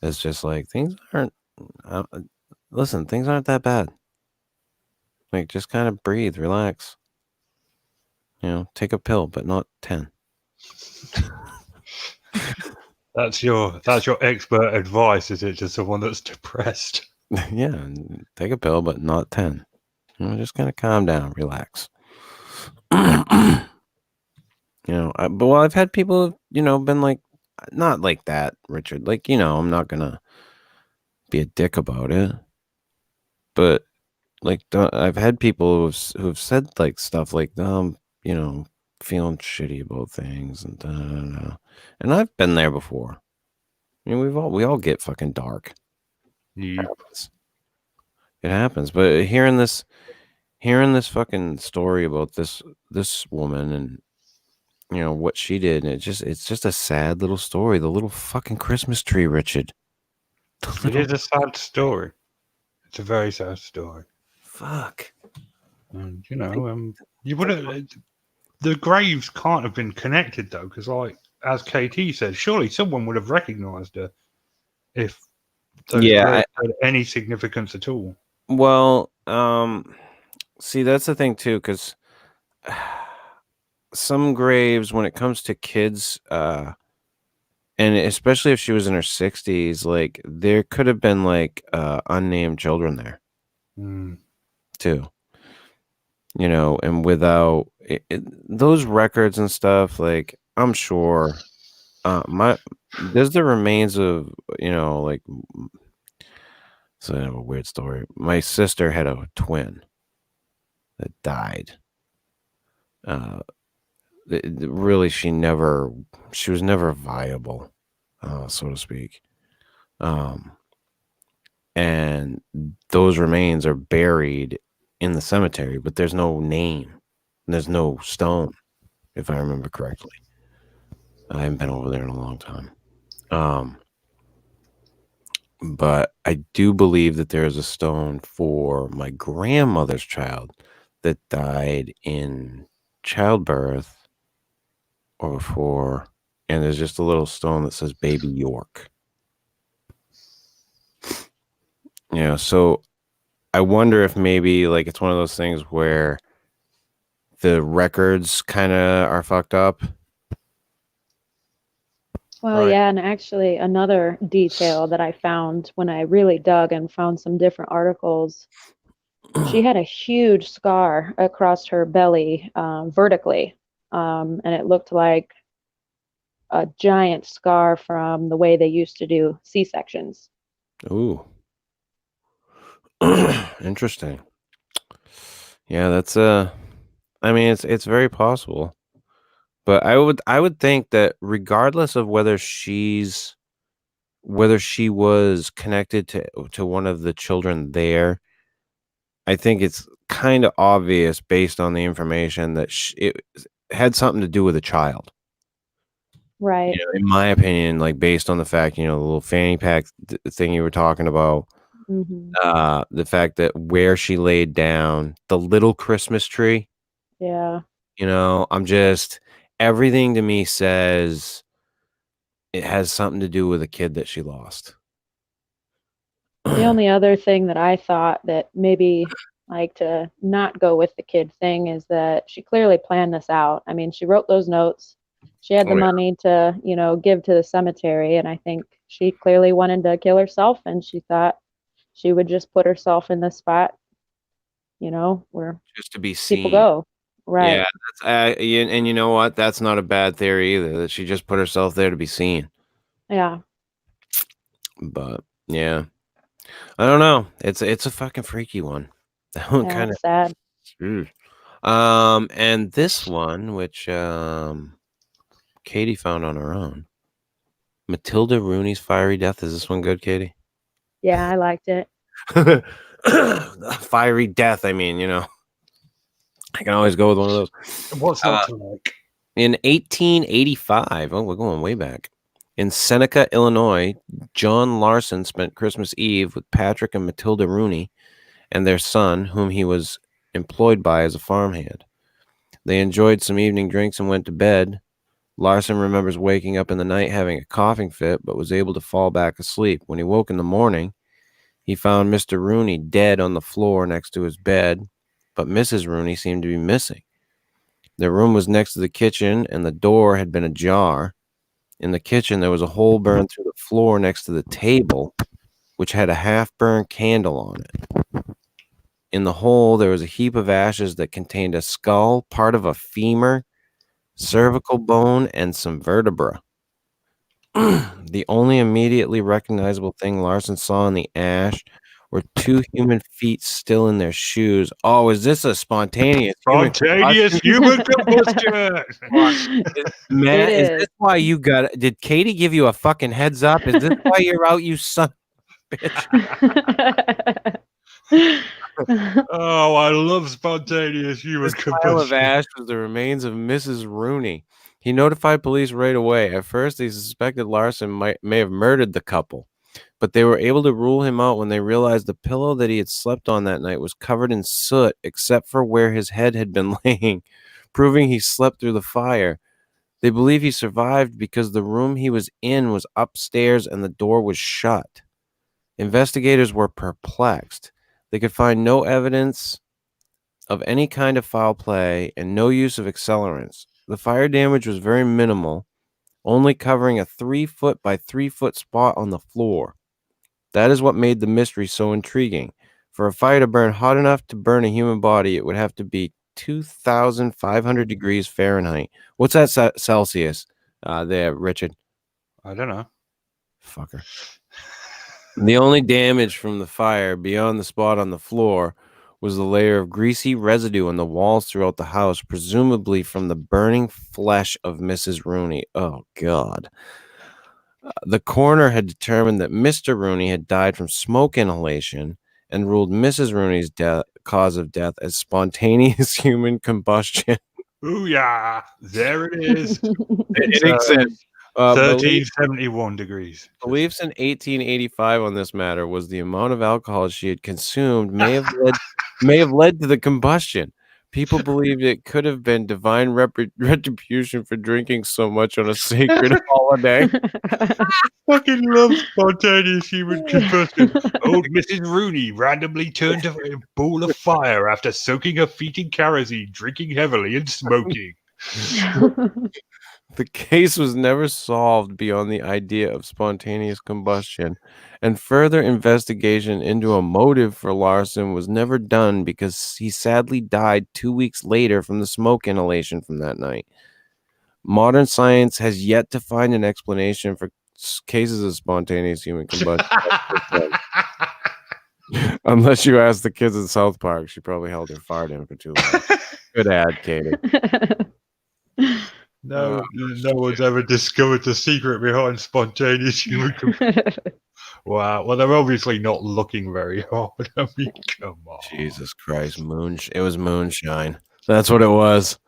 it's just like, things aren't, listen, things aren't that bad. Like, just kind of breathe, relax. Take a pill, but not 10. That's your expert advice, is it, to someone that's depressed? Yeah, take a pill, but not 10. Just kind of calm down, relax. But I've had people, been like, not like that, Richard. Like, I'm not gonna be a dick about it, but like, I've had people who've said like stuff like, feeling shitty about things and and I've been there before. We all get fucking dark. Yep. It happens. But hearing this fucking story about this woman and what she did, and it's just a sad little story. The little fucking Christmas tree, Richard. It is a sad story. It's a very sad story. Fuck. And you wouldn't. The graves can't have been connected though, because like as KT said, surely someone would have recognised her if those graves had any significance at all. Well, see, that's the thing too, because some graves, when it comes to kids, and especially if she was in her 60s, like there could have been like unnamed children there too. And without those records and stuff, like I'm sure there's the remains of like, so I have a weird story. My sister had a twin that died. Really, she was never viable, so to speak. And those remains are buried in the cemetery, but there's no name. There's no stone, if I remember correctly. I haven't been over there in a long time. But I do believe that there is a stone for my grandmother's child that died in childbirth or before, and there's just a little stone that says Baby York. So I wonder if maybe like it's one of those things where the records kind of are fucked up. Well, yeah, and actually another detail that I found when I really dug and found some different articles she had a huge scar across her belly, vertically, and it looked like a giant scar from the way they used to do C-sections. Ooh. Interesting. Yeah, that's I mean it's very possible. But I would think that regardless of whether she was connected to one of the children there, I think it's kind of obvious based on the information that it had something to do with a child. Right. In my opinion, like based on the fact, the little fanny pack thing you were talking about, Hmm. the fact that where she laid down, the little Christmas tree, Yeah. I'm just everything to me says it has something to do with a kid that she lost. The only other thing that I thought that maybe like to not go with the kid thing is that she clearly planned this out. I mean, she wrote those notes. She had the Oh, yeah. money to, give to the cemetery, and I think she clearly wanted to kill herself, and she thought she would just put herself in this spot, where Just to be people seen. go. Right. Yeah, and you know what? That's not a bad theory either. That she just put herself there to be seen. Yeah. But yeah, I don't know. It's a fucking freaky one. That one Yeah, kind it's sad. of. And this one, which Katie found on her own, Matilda Rooney's fiery death. Is this one good, Katie? Yeah, I liked it. Fiery death. I mean, I can always go with one of those. What's not to like? In 1885, we're going way back. In Seneca, Illinois, John Larson spent Christmas Eve with Patrick and Matilda Rooney and their son, whom he was employed by as a farmhand. They enjoyed some evening drinks and went to bed. Larson remembers waking up in the night having a coughing fit, but was able to fall back asleep. When he woke in the morning, he found Mr. Rooney dead on the floor next to his bed, but Mrs. Rooney seemed to be missing. Their room was next to the kitchen, and the door had been ajar. In the kitchen, there was a hole burned through the floor next to the table, which had a half-burned candle on it. In the hole, there was a heap of ashes that contained a skull, part of a femur, cervical bone, and some vertebra. The only immediately recognizable thing Larson saw in the ash were two human feet still in their shoes. Oh, is this a spontaneous Human combustion. Man, It is is. this why you got it? Did Katie give you a fucking heads up? Is this why you're out, you son of a bitch? Oh, I love spontaneous human This pile of combustion. ash was the remains of Mrs. Rooney. He notified police right away. At first, they suspected Larson may have murdered the couple, but they were able to rule him out when they realized the pillow that he had slept on that night was covered in soot except for where his head had been laying, proving he slept through the fire. They believe he survived because the room he was in was upstairs and the door was shut. Investigators were perplexed. They could find no evidence of any kind of foul play and no use of accelerants. The fire damage was very minimal, only covering a 3-foot by 3-foot spot on the floor. That is what made the mystery so intriguing. For a fire to burn hot enough to burn a human body, it would have to be 2,500 degrees Fahrenheit. What's that Celsius there, Richard? I don't know. Fucker. The only damage from the fire beyond the spot on the floor was the layer of greasy residue on the walls throughout the house, presumably from the burning flesh of Mrs. Rooney. Oh, God. The coroner had determined that Mr. Rooney had died from smoke inhalation and ruled Mrs. Rooney's cause of death as spontaneous human combustion. Ooh, yeah. There it is. It exists. 1371 degrees. Beliefs in 1885 on this matter was the amount of alcohol she had consumed may have led to the combustion. People believed it could have been divine retribution for drinking so much on a sacred holiday. Fucking love spontaneous human combustion. Old Mrs. Rooney randomly turned to a ball of fire after soaking her feet in kerosene, drinking heavily and smoking. The case was never solved beyond the idea of spontaneous combustion, and further investigation into a motive for Larson was never done because he sadly died 2 weeks later from the smoke inhalation from that night. Modern science has yet to find an explanation for cases of spontaneous human combustion. Unless you ask the kids in South Park, she probably held her fart in for too long. Good ad, Katie. No one's ever discovered the secret behind spontaneous human combustion. Wow. Well, they're obviously not looking very hard. I mean, come on. Jesus Christ, it was moonshine. That's what it was.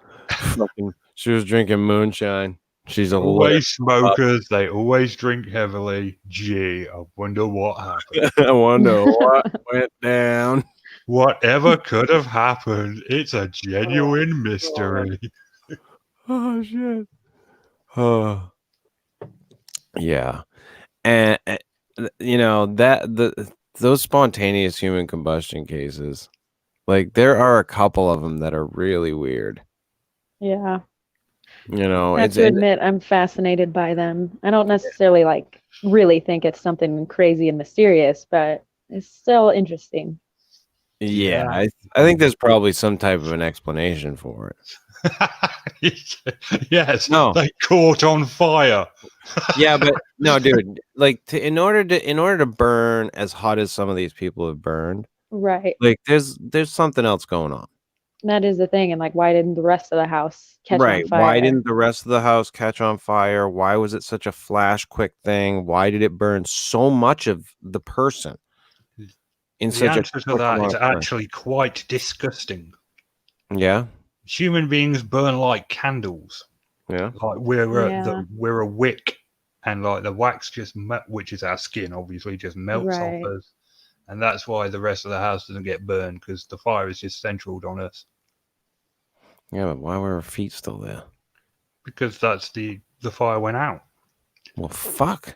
She was drinking moonshine. She's a Always smokers. They always drink heavily. Gee, I wonder what happened. I wonder what went down. Whatever could have happened. It's a genuine mystery. Oh shit. Oh. Yeah. And you know those spontaneous human combustion cases, like there are a couple of them that are really weird. Yeah. You know, I have to admit, I'm fascinated by them. I don't necessarily like really think it's something crazy and mysterious, but it's still interesting. Yeah, I think there's probably some type of an explanation for it. Yes. No. They caught on fire. Yeah, but no, dude. Like in order to burn as hot as some of these people have burned, right? Like there's something else going on. That is the thing, and like, why didn't the rest of the house catch on fire? Why didn't the rest of the house catch on fire? Why was it such a flash quick thing? Why did it burn so much of the person? The answer to that is actually quite disgusting. Yeah. Human beings burn like candles. Yeah. Like we're a wick, and like the wax which is our skin, obviously just melts off us, and that's why the rest of the house doesn't get burned, because the fire is just centraled on us. Yeah, but why were our feet still there? Because that's the fire went out. Well, fuck.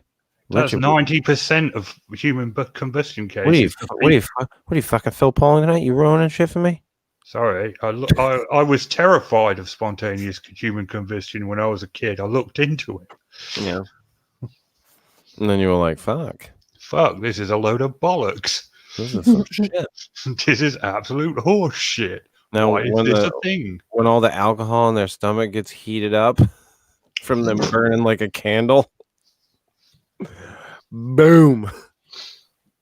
That's 90% of human combustion cases. What are you fucking Phil Pauling tonight? You ruining shit for me? Sorry, I was terrified of spontaneous human combustion when I was a kid. I looked into it. Yeah. And then you were like, fuck. Fuck, this is a load of bollocks. This is some shit. This is absolute horse shit. Now, why is this a thing? When all the alcohol in their stomach gets heated up from them burning like a candle, boom.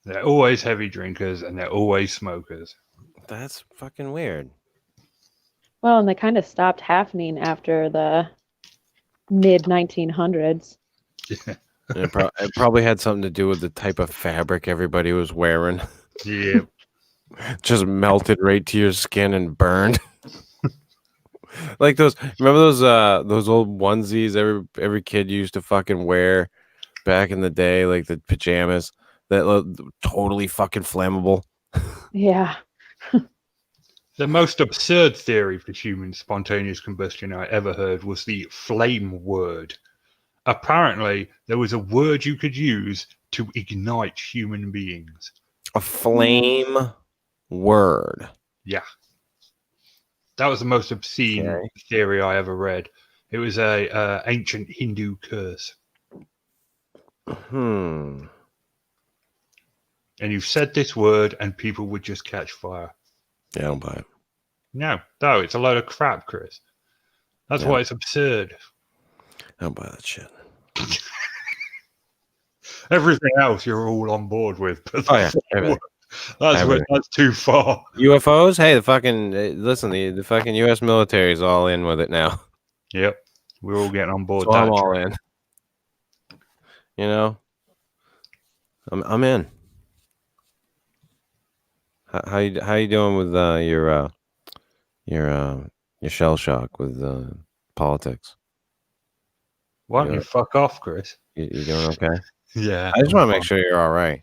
They're always heavy drinkers and they're always smokers. That's fucking weird. Well, and they kind of stopped happening after the mid 1900s. Yeah. It probably had something to do with the type of fabric everybody was wearing. Yeah. Just melted right to your skin and burned. Like remember those old onesies every kid used to fucking wear back in the day, like the pajamas that looked totally fucking flammable. Yeah. The most absurd theory for human spontaneous combustion I ever heard was the flame word. Apparently, there was a word you could use to ignite human beings. A flame word. Yeah. That was the most obscene theory I ever read. It was a ancient Hindu curse. And you've said this word and people would just catch fire. Yeah, I don't buy it. No, it's a load of crap, Chris. That's why it's absurd. I don't buy that shit. Everything else you're all on board with. But that's too far. UFOs? Hey, the fucking U.S. military is all in with it now. Yep, we're all getting on board. So I'm all in. You know, I'm in. How you doing with your shell shock with politics? Why don't you fuck off, Chris? You doing okay? Yeah. I just want to make sure you're all right.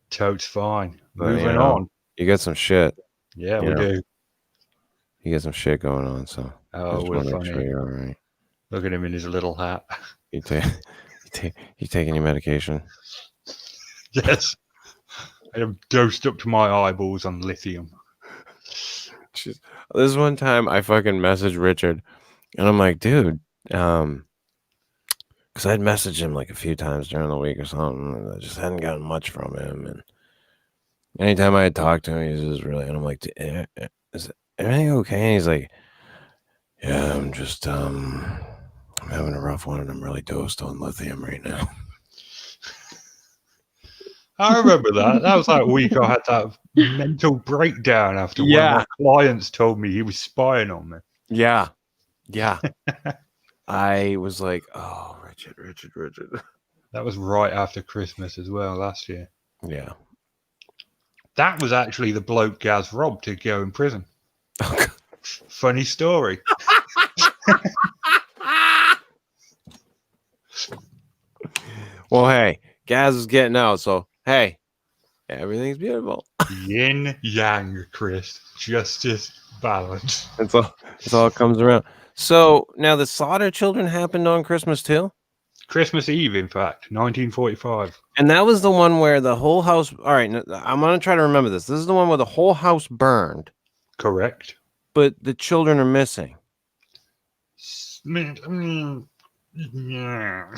Totes fine. But, Moving on. You got some shit. Yeah, we do. You got some shit going on, so I just want to make sure you're all right. Look at him in his little hat. You taking your medication? Yes. I am dosed up to my eyeballs on lithium. This one time I fucking messaged Richard and I'm like, dude, because I'd messaged him like a few times during the week or something, and I just hadn't gotten much from him. And anytime I had talked to him, he was just really, and I'm like, is everything okay? And he's like, yeah, I'm just I'm having a rough one, and I'm really dosed on lithium right now. I remember that. That was that week I had that mental breakdown after one of Yeah. my clients told me he was spying on me. Yeah. I was like, oh, Richard. That was right after Christmas as well last year. Yeah. That was actually the bloke Gaz robbed to go in prison. Funny story. Well, hey, Gaz is getting out, so hey, everything's beautiful. Yin yang, Chris. Justice, balance. That's all it comes around. So now the slaughter children happened on Christmas too? Christmas Eve, in fact, 1945. And that was the one where the whole house. All right, I'm going to try to remember this. This is the one where the whole house burned, Correct. but the children are missing. Yeah.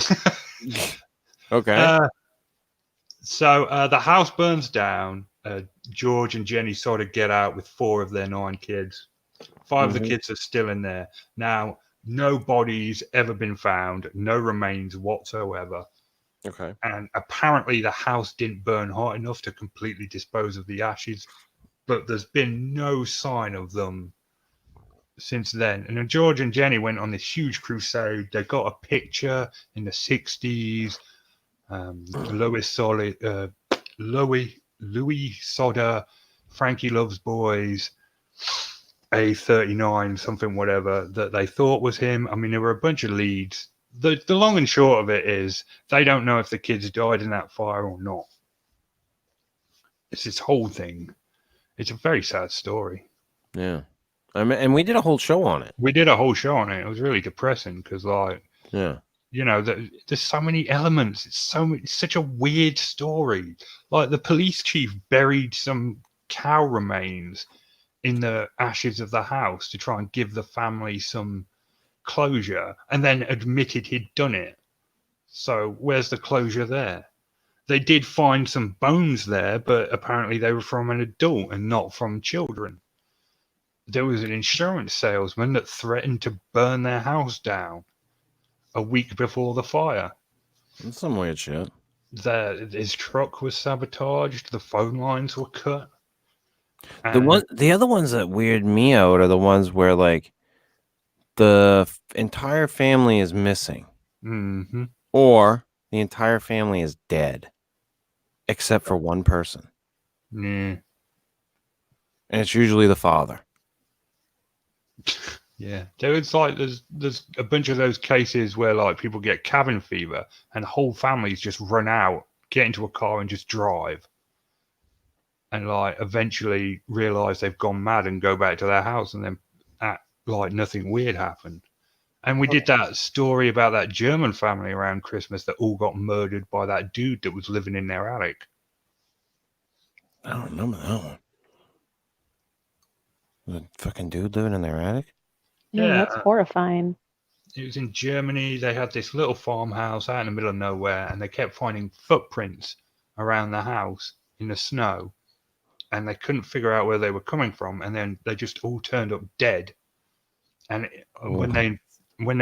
Okay. So the house burns down. George and Jenny sort of get out with 4 of their 9 kids. 5 of the kids are still in there. Now, no bodies ever been found, no remains whatsoever. Okay. And apparently the house didn't burn hot enough to completely dispose of the ashes, but there's been no sign of them since then. And then George and Jenny went on this huge crusade. They got a picture in the 60s. Louis Sodder, Frankie Loves Boys, A39, something whatever, that they thought was him. I mean, there were a bunch of leads. The long and short of it is they don't know if the kids died in that fire or not. It's this whole thing. It's a very sad story. Yeah. And we did a whole show on it. We did a whole show on it. It was really depressing because, like, Yeah. you know, there's so many elements. It's such a weird story. Like, the police chief buried some cow remains in the ashes of the house to try and give the family some closure, and then admitted he'd done it. So where's the closure there? They did find some bones there, but apparently they were from an adult and not from children. There was an insurance salesman that threatened to burn their house down a week before the fire. That's some weird shit. His truck was sabotaged. The phone lines were cut. The other ones that weird me out are the ones where, like, the entire family is missing, or the entire family is dead, except for one person, Yeah. and it's usually the father. Yeah, there's a bunch of those cases where, like, people get cabin fever and whole families just run out, get into a car and just drive, and, like, eventually realize they've gone mad and go back to their house, and then like nothing weird happened. And we did that story about that German family around Christmas that all got murdered by that dude that was living in their attic. I don't remember that one. The fucking dude living in their attic? Yeah, that's horrifying. It was in Germany. They had this little farmhouse out in the middle of nowhere, and they kept finding footprints around the house in the snow, and they couldn't figure out where they were coming from, and then they just all turned up dead. And when they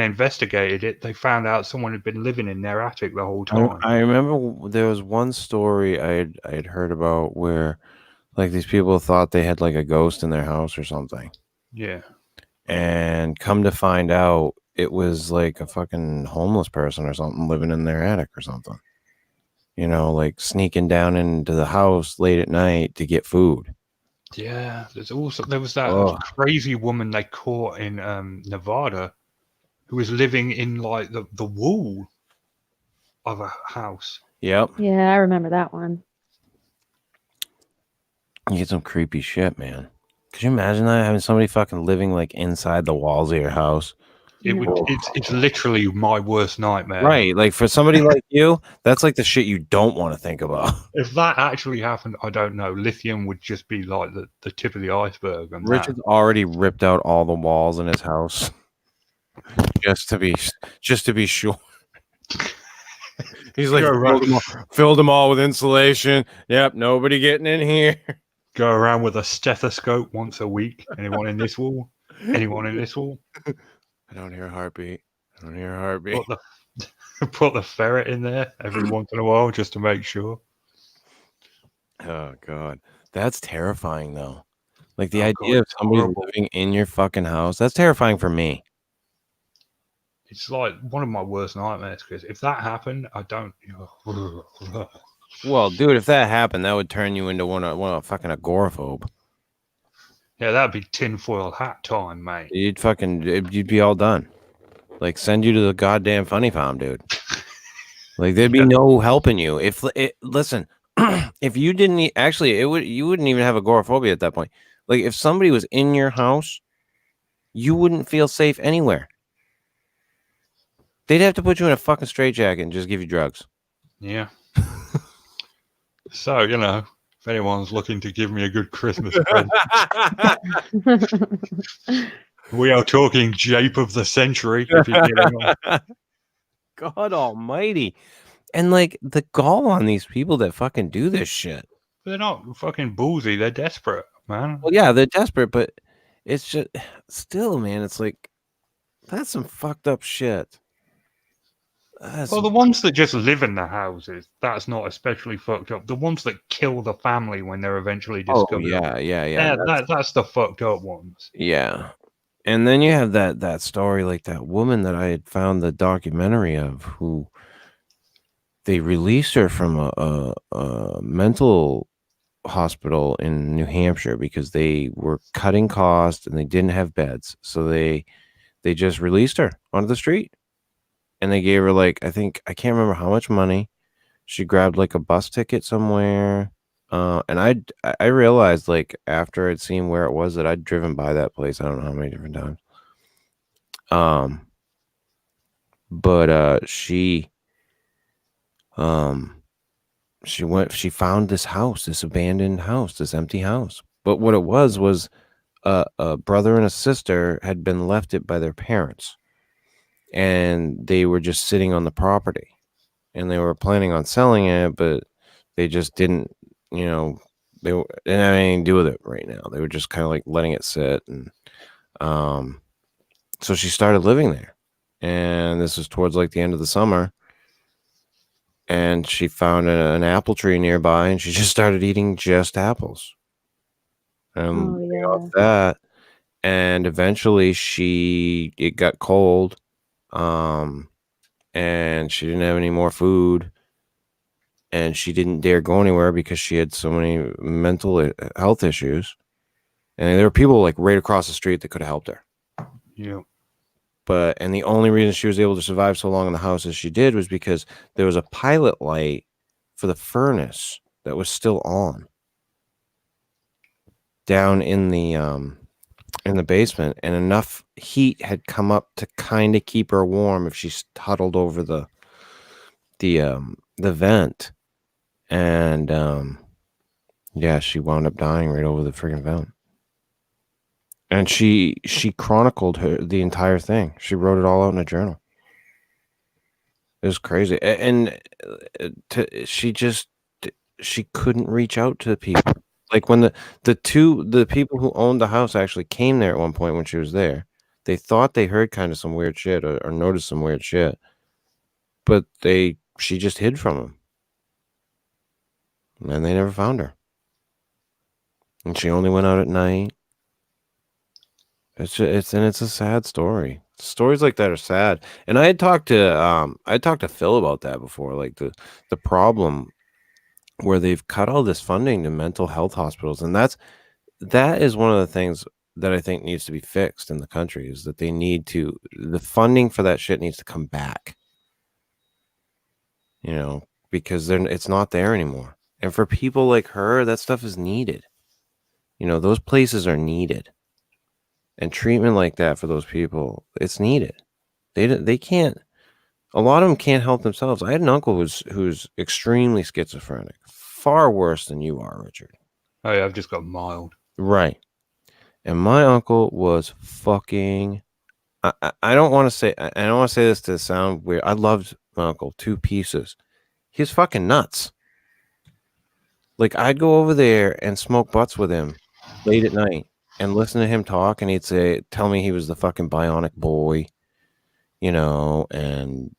investigated it, they found out someone had been living in their attic the whole time. I remember there was one story I had heard about where, like, these people thought they had, like, a ghost in their house or something. Yeah. And come to find out, it was like a fucking homeless person or something living in their attic or something. You know, like sneaking down into the house late at night to get food. Yeah, there was that crazy woman they caught in Nevada who was living in, like, the wall of a house. Yep. Yeah, I remember that one. You get some creepy shit, man. Could you imagine that, having somebody fucking living, like, inside the walls of your house? It's literally my worst nightmare. Right, like, for somebody like you, that's like the shit you don't want to think about. If that actually happened, I don't know. Lithium would just be like the tip of the iceberg. And Richard's already ripped out all the walls in his house, just to be sure. He's like, Go around, filled them all with insulation. Yep, nobody getting in here. go around with a stethoscope once a week. Anyone in this wall? Anyone in this wall? I don't hear a heartbeat. I don't hear a heartbeat. Put the ferret in there every once in a while just to make sure. Oh God, that's terrifying though. Like the Oh, idea God, of it's somebody horrible. living in your fucking house, that's terrifying for me. It's like one of my worst nightmares, because if that happened, I don't. Well, dude, if that happened, that would turn you into one of fucking agoraphobe. Yeah, that'd be tinfoil hat time, mate. You'd be all done. Like, send you to the goddamn funny farm, dude. Like, there'd be no helping you. Listen, if you didn't you wouldn't even have agoraphobia at that point. Like, if somebody was in your house, you wouldn't feel safe anywhere. They'd have to put you in a fucking straitjacket and just give you drugs. Yeah. So, if anyone's looking to give me a good Christmas present, we are talking jape of the century. If you're getting on. God almighty. And like the gall on these people that fucking do this shit. They're not fucking ballsy. They're desperate, man. Well, yeah, they're desperate, but it's just still, man, it's like that's some fucked up shit. Well, the ones that just live in the houses, that's not especially fucked up. The ones that kill the family when they're eventually discovered. Oh, yeah. That's the fucked up ones. Yeah. And then you have that story, like that woman that I had found the documentary of, who they released her from a mental hospital in New Hampshire because they were cutting costs and they didn't have beds. So they just released her onto the street. And they gave her I can't remember how much money. She grabbed like a bus ticket somewhere. And I realized after I'd seen where it was that I'd driven by that place. I don't know how many different times. But she found this house, this abandoned house, this empty house. But what it was a brother and a sister had been left it by their parents. And they were just sitting on the property, and they were planning on selling it, but they just didn't, they didn't have anything to do with it right now. They were just kind of like letting it sit. And so she started living there, and this was towards like the end of the summer, and she found an apple tree nearby, and she just started eating just apples. Off that, and eventually it got cold. And she didn't have any more food, and she didn't dare go anywhere because she had so many mental health issues, and there were people like right across the street that could have helped her. Yeah. And the only reason she was able to survive so long in the house as she did was because there was a pilot light for the furnace that was still on down in the basement, and enough heat had come up to kind of keep her warm if she huddled over the vent. And she wound up dying right over the friggin' vent. And she chronicled the entire thing. She wrote it all out in a journal. It was crazy. And she couldn't reach out to the people. Like when the people who owned the house actually came there at one point when she was there, they thought they heard kind of some weird shit or noticed some weird shit, but she just hid from them, and they never found her. And she only went out at night. It's a sad story. Stories like that are sad. And I had talked to Phil about that before, like the problem where they've cut all this funding to mental health hospitals. And that is one of the things that I think needs to be fixed in the country, is that the funding for that shit needs to come back, because it's not there anymore. And for people like her, that stuff is needed. Those places are needed, and treatment like that for those people, it's needed. They can't, a lot of them can't help themselves. I had an uncle who's extremely schizophrenic, far worse than you are, Richard. Oh yeah, I've just got mild. Right. And my uncle was fucking, I don't want to say this to sound weird. I loved my uncle to pieces. He's fucking nuts. Like, I'd go over there and smoke butts with him late at night and listen to him talk, and he'd tell me he was the fucking bionic boy, and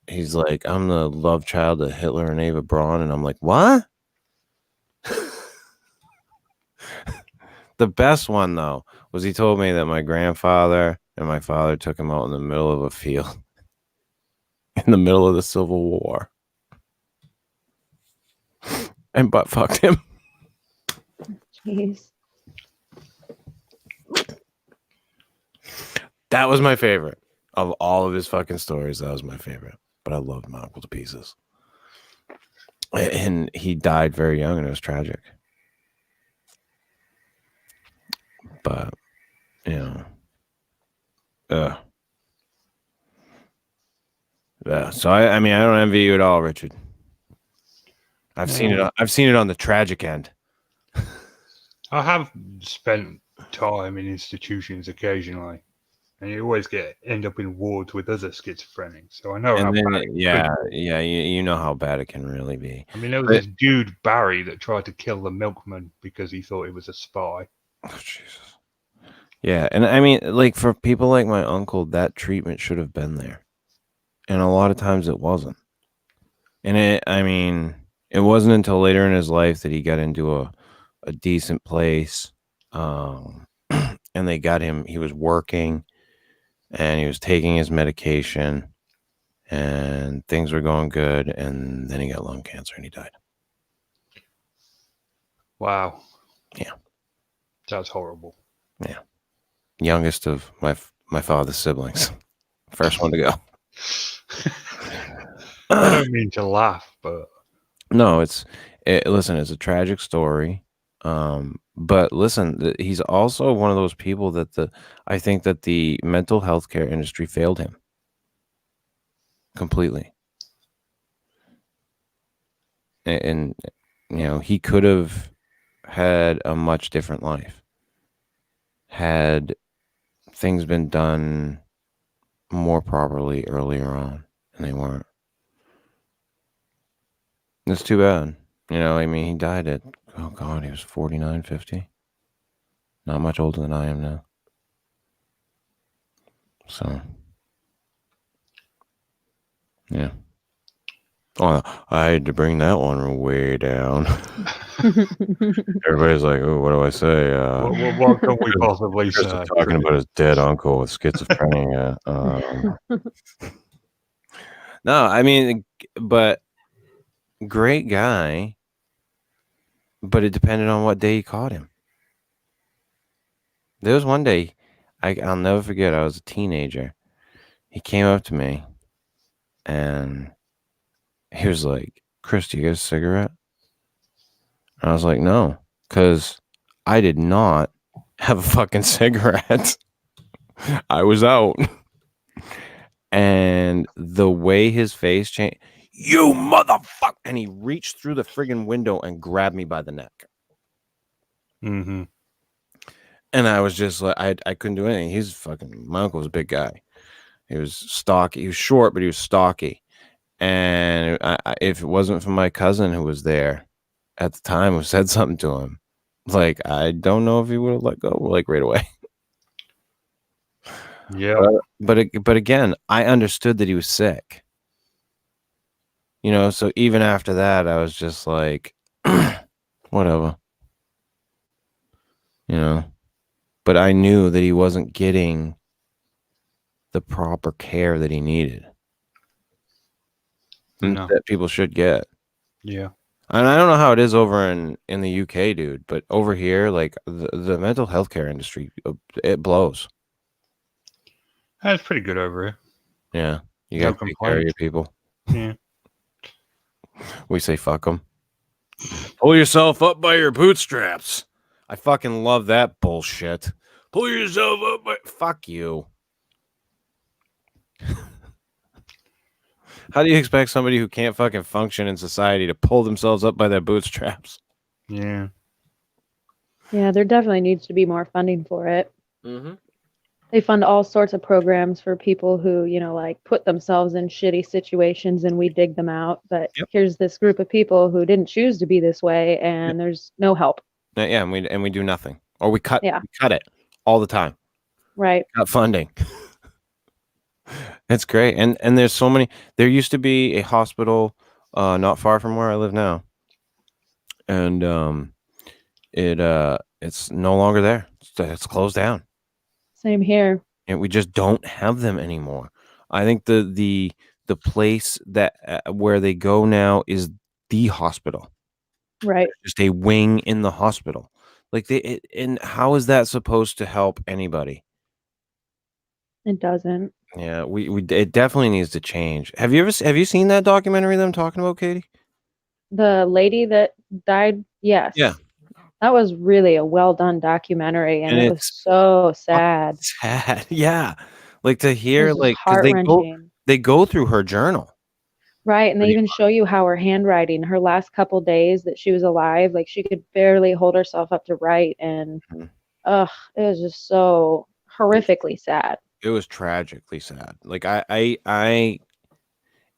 he's like, I'm the love child of Hitler and Eva Braun, and I'm like, what? The best one, though, was he told me that my grandfather and my father took him out in the middle of a field in the middle of the Civil War and butt fucked him. Jeez. That was my favorite of all of his fucking stories. That was my favorite, but I loved my uncle to pieces. And he died very young, and it was tragic. But, yeah. So I mean, I don't envy you at all, Richard. I've seen it. I've seen it on the tragic end. I have spent time in institutions occasionally, and you always end up in wards with other schizophrenics. So I know how bad it could be. You know how bad it can really be. I mean, there was this dude Barry that tried to kill the milkman because he thought he was a spy. Oh, Jesus. Yeah, and I mean, like, for people like my uncle, that treatment should have been there, and a lot of times it wasn't. And it wasn't until later in his life that he got into a decent place, and they got him. He was working, and he was taking his medication, and things were going good, and then he got lung cancer and he died. Wow. Yeah. That's horrible. Yeah. Youngest of my father's siblings. First one to go. I don't mean to laugh, but no, listen, it's a tragic story. But listen, he's also one of those people that I think that the mental health care industry failed him completely. And he could have had a much different life had things been done more properly earlier on, and they weren't. It's too bad. I mean, he died at, oh God, he was 49, 50. Not much older than I am now. So, yeah. Oh, I had to bring that one way down. Everybody's like, "Oh, what do I say?" What can we possibly say? Talking about his dead uncle with schizophrenia. No, I mean, but great guy. But it depended on what day you caught him. There was one day, I'll never forget. I was a teenager. He came up to me, and he was like, "Chris, do you get a cigarette?" And I was like, "No," because I did not have a fucking cigarette. I was out. And the way his face changed, "You motherfucker!" And he reached through the friggin' window and grabbed me by the neck. Mm-hmm. And I was just like, I couldn't do anything. My uncle was a big guy. He was stocky. He was short, but he was stocky. And if it wasn't for my cousin who was there at the time who said something to him, like, I don't know if he would have let go, like, right away. Yeah. But again, I understood that he was sick. So even after that, I was just like, whatever. But I knew that he wasn't getting the proper care that he needed. No. That people should get. Yeah. And I don't know how it is over in the UK, dude, but over here, like, the mental health care industry, it blows. That's pretty good over here. Yeah. You got to take care of your people. Yeah. We say fuck them. Pull yourself up by your bootstraps. I fucking love that bullshit. Pull yourself up by... Fuck you. How do you expect somebody who can't fucking function in society to pull themselves up by their bootstraps? Yeah. Yeah, there definitely needs to be more funding for it. Mm-hmm. They fund all sorts of programs for people who, like put themselves in shitty situations and we dig them out. But Yep. here's this group of people who didn't choose to be this way and there's no help. Yeah, and we do nothing, or we cut it all the time. Right. Cut funding. It's great, and there's so many. There used to be a hospital not far from where I live now, and it's no longer there. It's closed down. Same here. And we just don't have them anymore. I think the place that where they go now is the hospital. Right. Just a wing in the hospital. Like and how is that supposed to help anybody? It doesn't. Yeah, it definitely needs to change. Have you seen that documentary that I'm talking about, Katie? The lady that died, yes. Yeah. That was really a well done documentary, and it was so sad. Sad, yeah. Like to hear, It was like, because heart-wrenching. they go through her journal. Right, and they even show you how her handwriting, her last couple days that she was alive, like she could barely hold herself up to write, and Mhm. it was just so horrifically sad. It was tragically sad. Like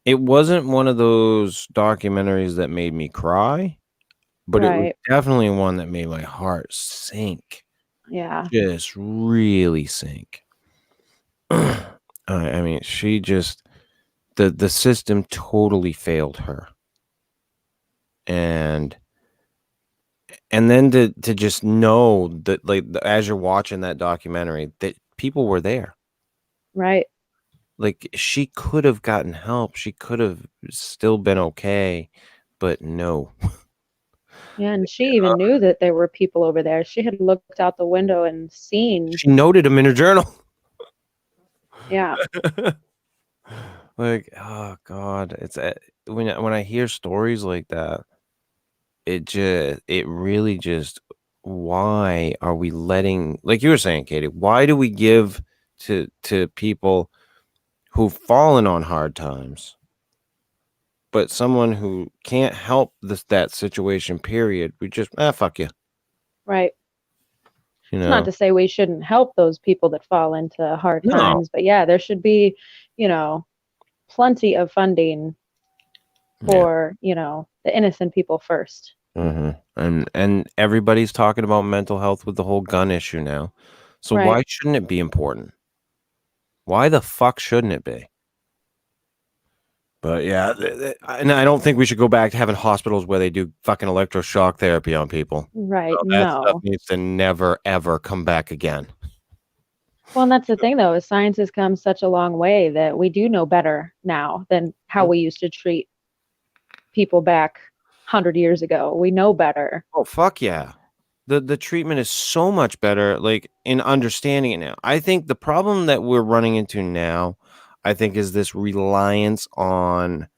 it wasn't one of those documentaries that made me cry, but it was Right. definitely one that made my heart sink. Yeah. Just really sink. I mean, she just the system totally failed her. And then to just know that, like, as you're watching that documentary, that people were there. Right. Like, she could have gotten help. She could have still been okay, but no. Yeah, and she even knew that there were people over there. She had looked out the window and seen. She noted them in her journal. Yeah. Like, oh God, it's when I hear stories like that, it really just, why are we letting, like you were saying, Katie, why do we give to people who've fallen on hard times, but someone who can't help that situation, period, we just fuck you. Right. You It's know, not to say we shouldn't help those people that fall into hard No. times, but yeah, there should be, plenty of funding for, the innocent people first. And everybody's talking about mental health with the whole gun issue now. So Right. why shouldn't it be important? Why the fuck shouldn't it be? But yeah, and I don't think we should go back to having hospitals where they do fucking electroshock therapy on people. Right. That stuff No. needs to never ever come back again. Well, and that's the thing, though, is science has come such a long way that we do know better now than how we used to treat people back 100 years ago. We know better. Oh fuck yeah. The treatment is so much better, like, in understanding it now. I think the problem that we're running into now, I think, is this reliance on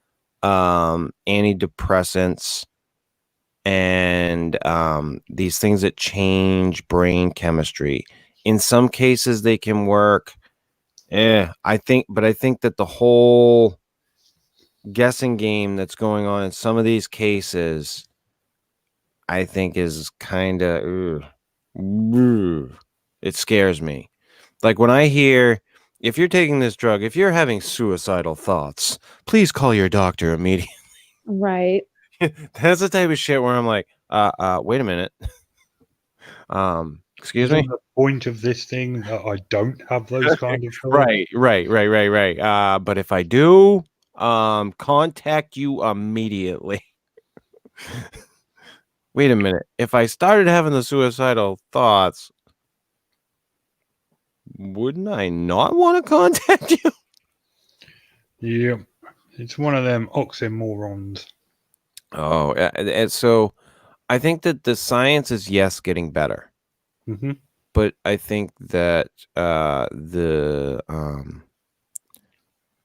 antidepressants and these things that change brain chemistry. In some cases they can work. I think that the whole guessing game that's going on in some of these cases, I think, is kind of, it scares me. Like when I hear, if you're taking this drug, if you're having suicidal thoughts, please call your doctor immediately. Right. That's the type of shit where I'm like, wait a minute. Excuse me? Isn't the point of this thing that I don't have those kind of thoughts? Right. But if I do, contact you immediately. Wait a minute. If I started having the suicidal thoughts, wouldn't I not want to contact you? Yeah, it's one of them oxymorons. Oh, and so I think that the science is, yes, getting better. Mm-hmm. But I think that the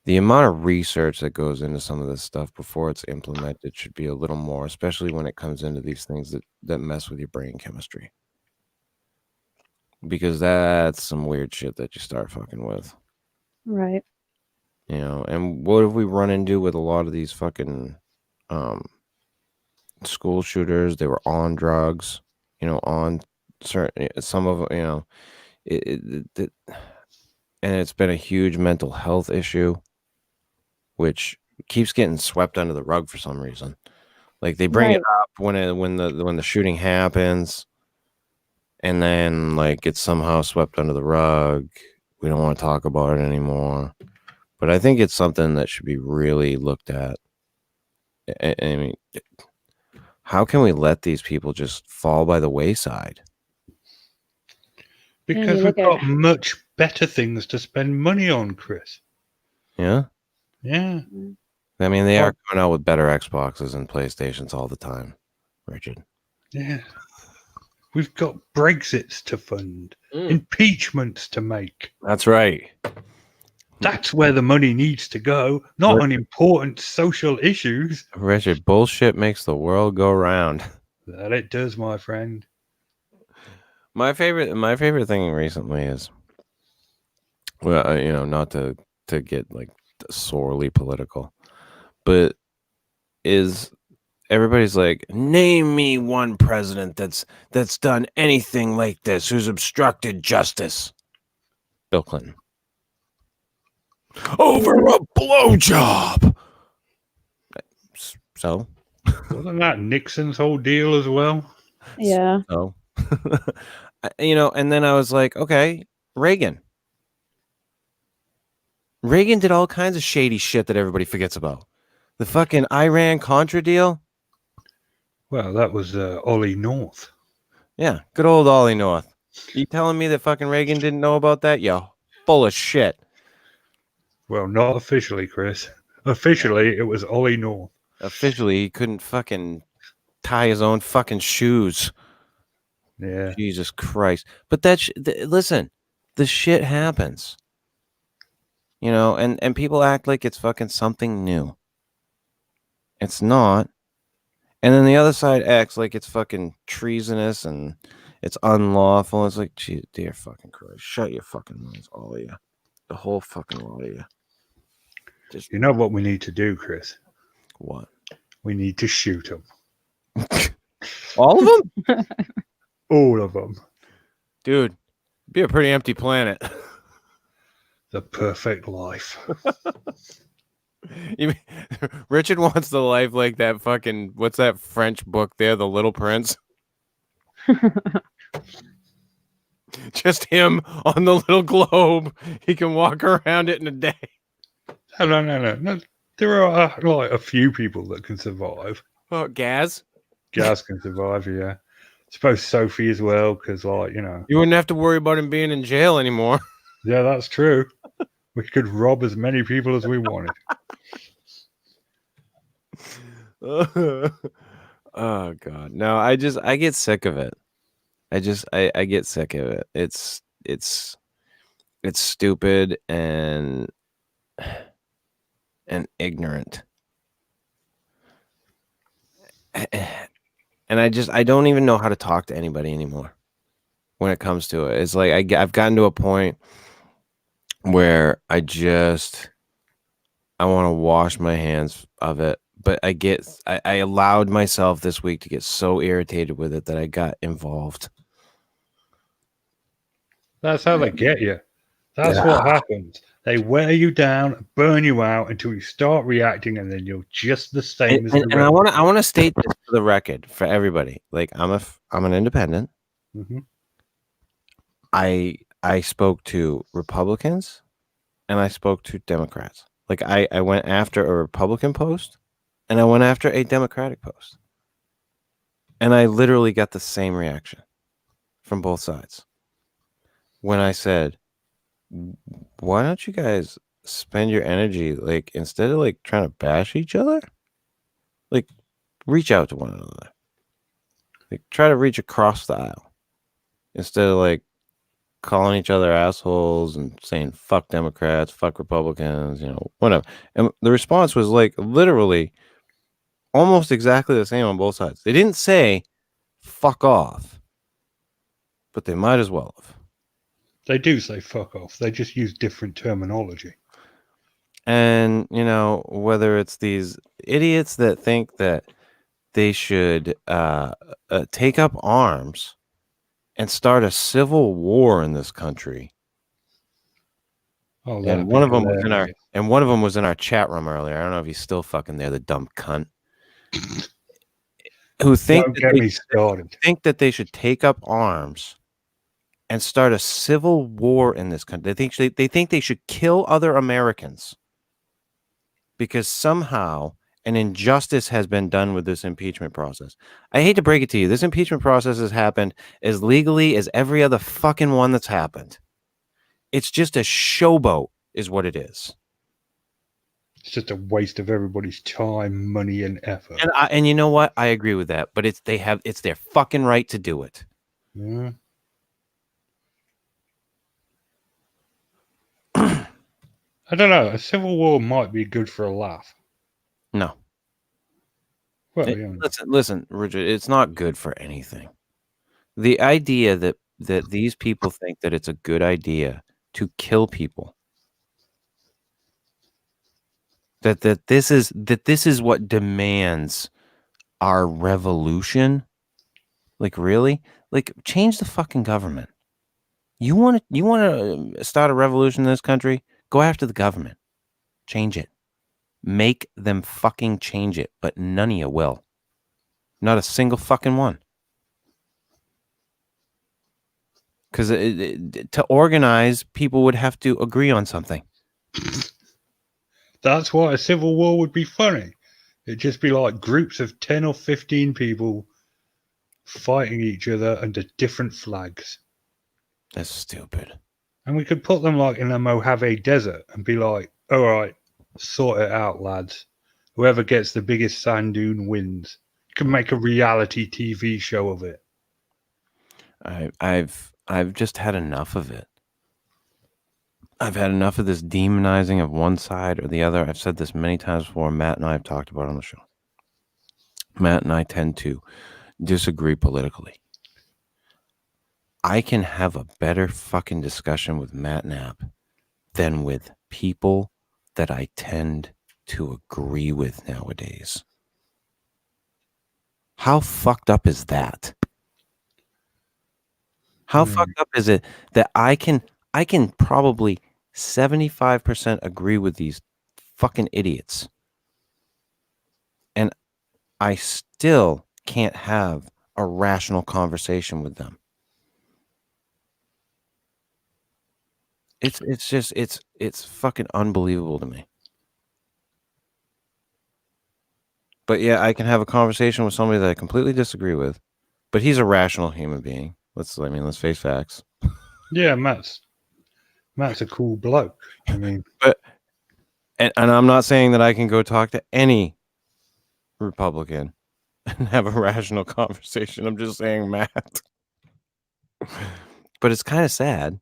amount of research that goes into some of this stuff before it's implemented should be a little more, especially when it comes into these things that mess with your brain chemistry. Because that's some weird shit that you start fucking with. Right. And what have we run into with a lot of these fucking school shooters? They were on drugs, on certain, some of them, and it's been a huge mental health issue, which keeps getting swept under the rug for some reason. Like they bring it up when the shooting happens, and then like it's somehow swept under the rug. We don't want to talk about it anymore. But I think it's something that should be really looked at. I mean, how can we let these people just fall by the wayside? Because we've got much better things to spend money on, Chris. Yeah? Yeah. I mean, they are coming out with better Xboxes and PlayStations all the time, Richard. Yeah. We've got Brexits to fund, impeachments to make. That's right. That's where the money needs to go, not on important social issues. Richard, bullshit makes the world go round. That it does, my friend. My favorite thing recently is, well, not to get like sorely political, but is everybody's like, name me one president that's done anything like this, who's obstructed justice. Bill Clinton. Over a blowjob. So wasn't that Nixon's whole deal as well? Yeah. So and then I was like, okay, Reagan did all kinds of shady shit that everybody forgets about. The fucking Iran-Contra deal. Well, that was Ollie North. Yeah, good old Ollie North. You telling me that fucking Reagan didn't know about that? Yo, full of shit. Well, not officially, Chris. Officially, it was Ollie North. Officially, he couldn't fucking tie his own fucking shoes. Yeah. Jesus Christ. But listen, the shit happens. And people act like it's fucking something new. It's not. And then the other side acts like it's fucking treasonous and it's unlawful. It's like, gee, dear fucking Christ, shut your fucking mouths, all of you. The whole fucking lot of you. You know what we need to do, Chris? What? We need to shoot them. All of them? All of them. Dude, it'd be a pretty empty planet. The perfect life. Richard wants the life like that fucking, what's that French book there, The Little Prince? Just him on the little globe. He can walk around it in a day. No. There are like a few people that can survive. Oh, Gaz? Gaz can survive, yeah. I suppose Sophie as well, because you wouldn't have to worry about him being in jail anymore. Yeah, that's true. We could rob as many people as we wanted. Oh God. No, I get sick of it. I get sick of it. It's stupid and ignorant. And I don't even know how to talk to anybody anymore when it comes to it. It's like I've gotten to a point where I want to wash my hands of it. But I allowed myself this week to get so irritated with it that I got involved. That's how they get you. That's what happens. They wear you down, burn you out until you start reacting, and then you're just the same as. And I want to state this for the record for everybody. Like I'm an independent. Mm-hmm. I spoke to Republicans, and I spoke to Democrats. Like I went after a Republican post. And I went after a Democratic post. And I literally got the same reaction from both sides. When I said, why don't you guys spend your energy, like, instead of, like, trying to bash each other, like, reach out to one another. Like, try to reach across the aisle. Instead of, like, calling each other assholes and saying, fuck Democrats, fuck Republicans, whatever. And the response was, like, literally almost exactly the same on both sides. They didn't say fuck off, but they might as well have. They do say fuck off. They just use different terminology. And, whether it's these idiots that think that they should take up arms and start a civil war in this country, Oh, And that'd one be of them was hilarious. in our chat room earlier. I don't know if he's still fucking there, the dumb cunt. Who Don't get me started. think that they should take up arms and start a civil war in this country. They think they should kill other Americans because somehow an injustice has been done with this impeachment process. I hate to break it to you. This impeachment process has happened as legally as every other fucking one that's happened. It's just a showboat is what it is. It's just a waste of everybody's time, money, and effort. And you know what? I agree with that, but it's their fucking right to do it. Yeah. I don't know. A civil war might be good for a laugh. No. Well, yeah. Listen, Richard, it's not good for anything. The idea that these people think that it's a good idea to kill people, that this is what demands our revolution. Like, really? Like, change the fucking government. You want to start a revolution in this country? Go after the government. Change it. Make them fucking change it, but none of you will. Not a single fucking one. Because to organize, people would have to agree on something. That's why a civil war would be funny. It'd just be like groups of 10 or 15 people fighting each other under different flags. That's stupid. And we could put them like in the Mojave Desert and be like, all right, sort it out, lads. Whoever gets the biggest sand dune wins. You can make a reality TV show of it. I've just had enough of it. I've had enough of this demonizing of one side or the other. I've said this many times before. Matt and I have talked about it on the show. Matt and I tend to disagree politically. I can have a better fucking discussion with Matt Knapp than with people that I tend to agree with nowadays. How fucked up is that? How fucked up is it that I can probably 75% agree with these fucking idiots, and I still can't have a rational conversation with them? It's fucking unbelievable to me. But yeah, I can have a conversation with somebody that I completely disagree with, but he's a rational human being. Let's face facts. Yeah, Matt's a cool bloke. I mean, and I'm not saying that I can go talk to any Republican and have a rational conversation. I'm just saying, Matt. But it's kind of sad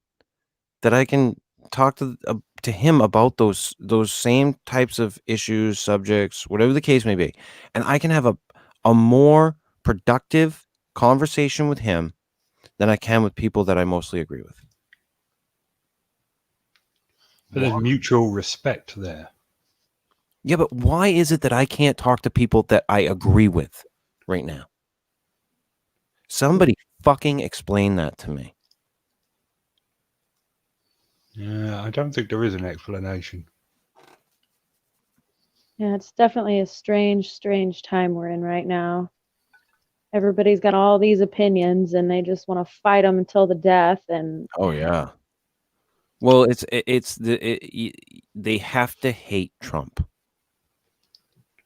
that I can talk to him about those same types of issues, subjects, whatever the case may be, and I can have a more productive conversation with him than I can with people that I mostly agree with. but there's mutual respect there. Yeah, but why is it that I can't talk to people that I agree with right now? Somebody fucking explain that to me. Yeah, I don't think there is an explanation. Yeah, it's definitely a strange time we're in right now. Everybody's got all these opinions and they just want to fight them until the death. And oh yeah, well, they have to hate Trump,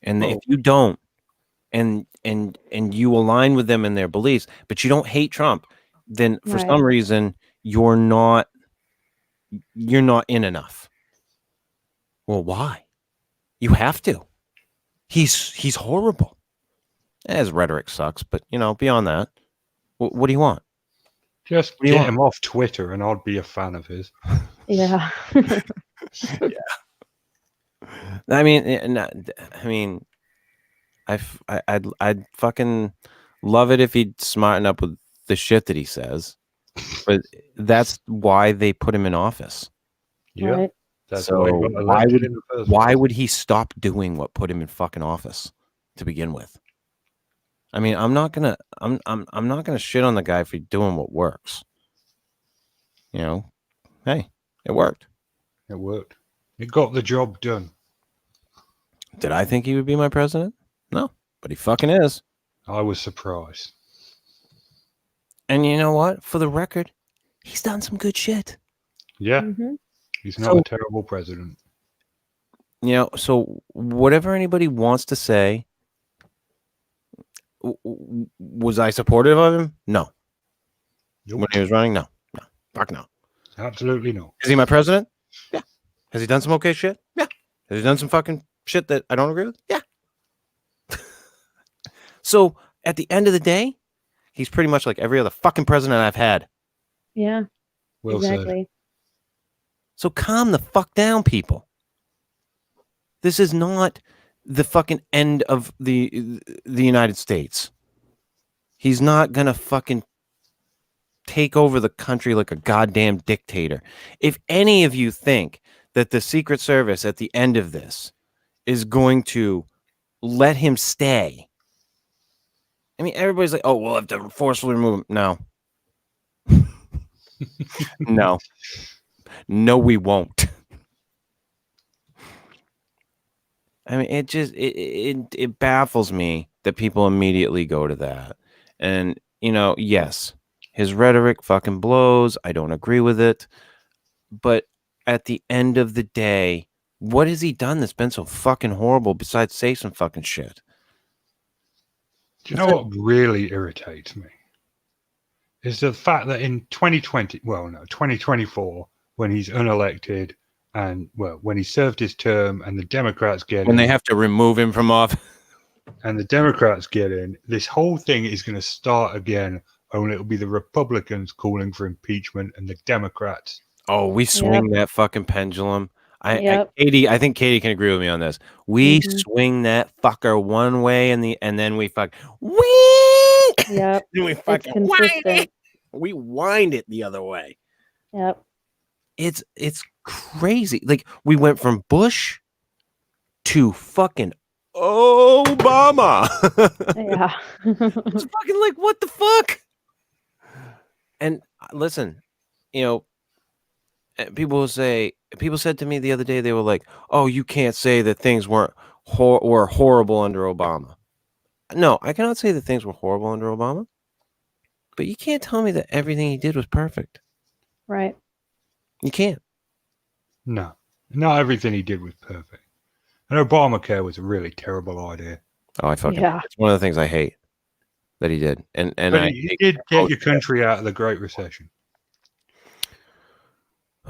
and if you don't, and you align with them in their beliefs, but you don't hate Trump, then for some reason you're not in enough. Well, why? You have to. He's horrible. His rhetoric sucks, but beyond that, what do you want? Just get him off Twitter, and I'd be a fan of his. Yeah. Yeah. I mean, I'd fucking love it if he'd smarten up with the shit that he says, but that's why they put him in office. Yeah. Right. That's so why would he stop doing what put him in fucking office to begin with? I mean, I'm not gonna shit on the guy for doing what works. Hey, it worked. It worked. It got the job done. Did I think he would be my president? No, but he fucking is. I was surprised. And you know what? For the record, he's done some good shit. Yeah, Mhm. he's not So- a terrible president. You know, so whatever anybody wants to say, was I supportive of him? No. Nope. When he was running? No. No. Fuck no. Absolutely not. Is he my president? Yeah. Has he done some okay shit? Yeah. Has he done some fucking shit that I don't agree with? Yeah. So at the end of the day, he's pretty much like every other fucking president I've had. Yeah, Well said. exactly. So calm the fuck down, people. This is not the fucking end of the United States. He's not gonna fucking take over the country like a goddamn dictator. If any of you think that the Secret Service at the end of this is going to let him stay, I mean, everybody's like, "Oh, we'll have to forcefully remove him." No, no, we won't. I mean, it baffles me that people immediately go to that. And, you know, yes, his rhetoric fucking blows. I don't agree with it. But at the end of the day, what has he done that's been so fucking horrible besides say some fucking shit? Do you know what really irritates me? Is the fact that in 2024, when he's unelected and, well, when he served his term and the Democrats get When in, they have to remove him from office. and the Democrats get in, this whole thing is going to start again, only it'll be the Republicans calling for impeachment and the Democrats. Oh, we swing that fucking pendulum. Yep. I think Katie can agree with me on this. We Mhm. swing that fucker one way and then we fuck wing. Yep. Then we It's fucking wind it. consistent. We wind it the other way. Yep. It's crazy. Like we went from Bush to fucking Obama. Yeah. It's fucking like what the fuck? And listen, you know, people said to me the other day, they were like, "Oh, you can't say that things were horrible under Obama." No, I cannot say that things were horrible under Obama. But you can't tell me that everything he did was perfect. Right. Hmm. You can't. No, not everything he did was perfect. And Obamacare was a really terrible idea. Oh, I fucking. Yeah. It's one of the things I hate that he did, and But I he did get your country out of the Great Recession.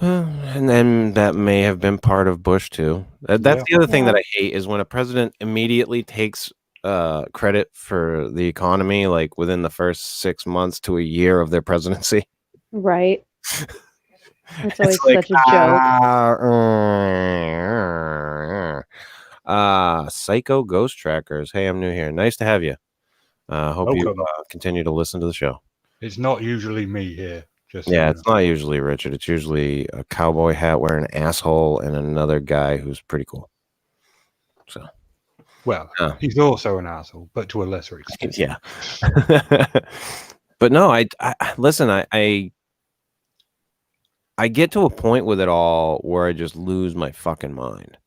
and then that may have been part of Bush too. That's the other thing Yeah. that I hate is when a president immediately takes credit for the economy, like within the first 6 months to a year of their presidency. Right. It's always It's like, such a joke. Psycho Ghost Trackers. Hey, I'm new here. Nice to have you. Hope you Welcome. continue to listen to the show. It's not usually me here. Just so Yeah, you it's not usually Richard. It's usually a cowboy hat wearing asshole and another guy who's pretty cool. So, know. Well, Oh. he's also an asshole, but to a lesser extent. yeah. But no, I listen. I get to a point with it all where I just lose my fucking mind.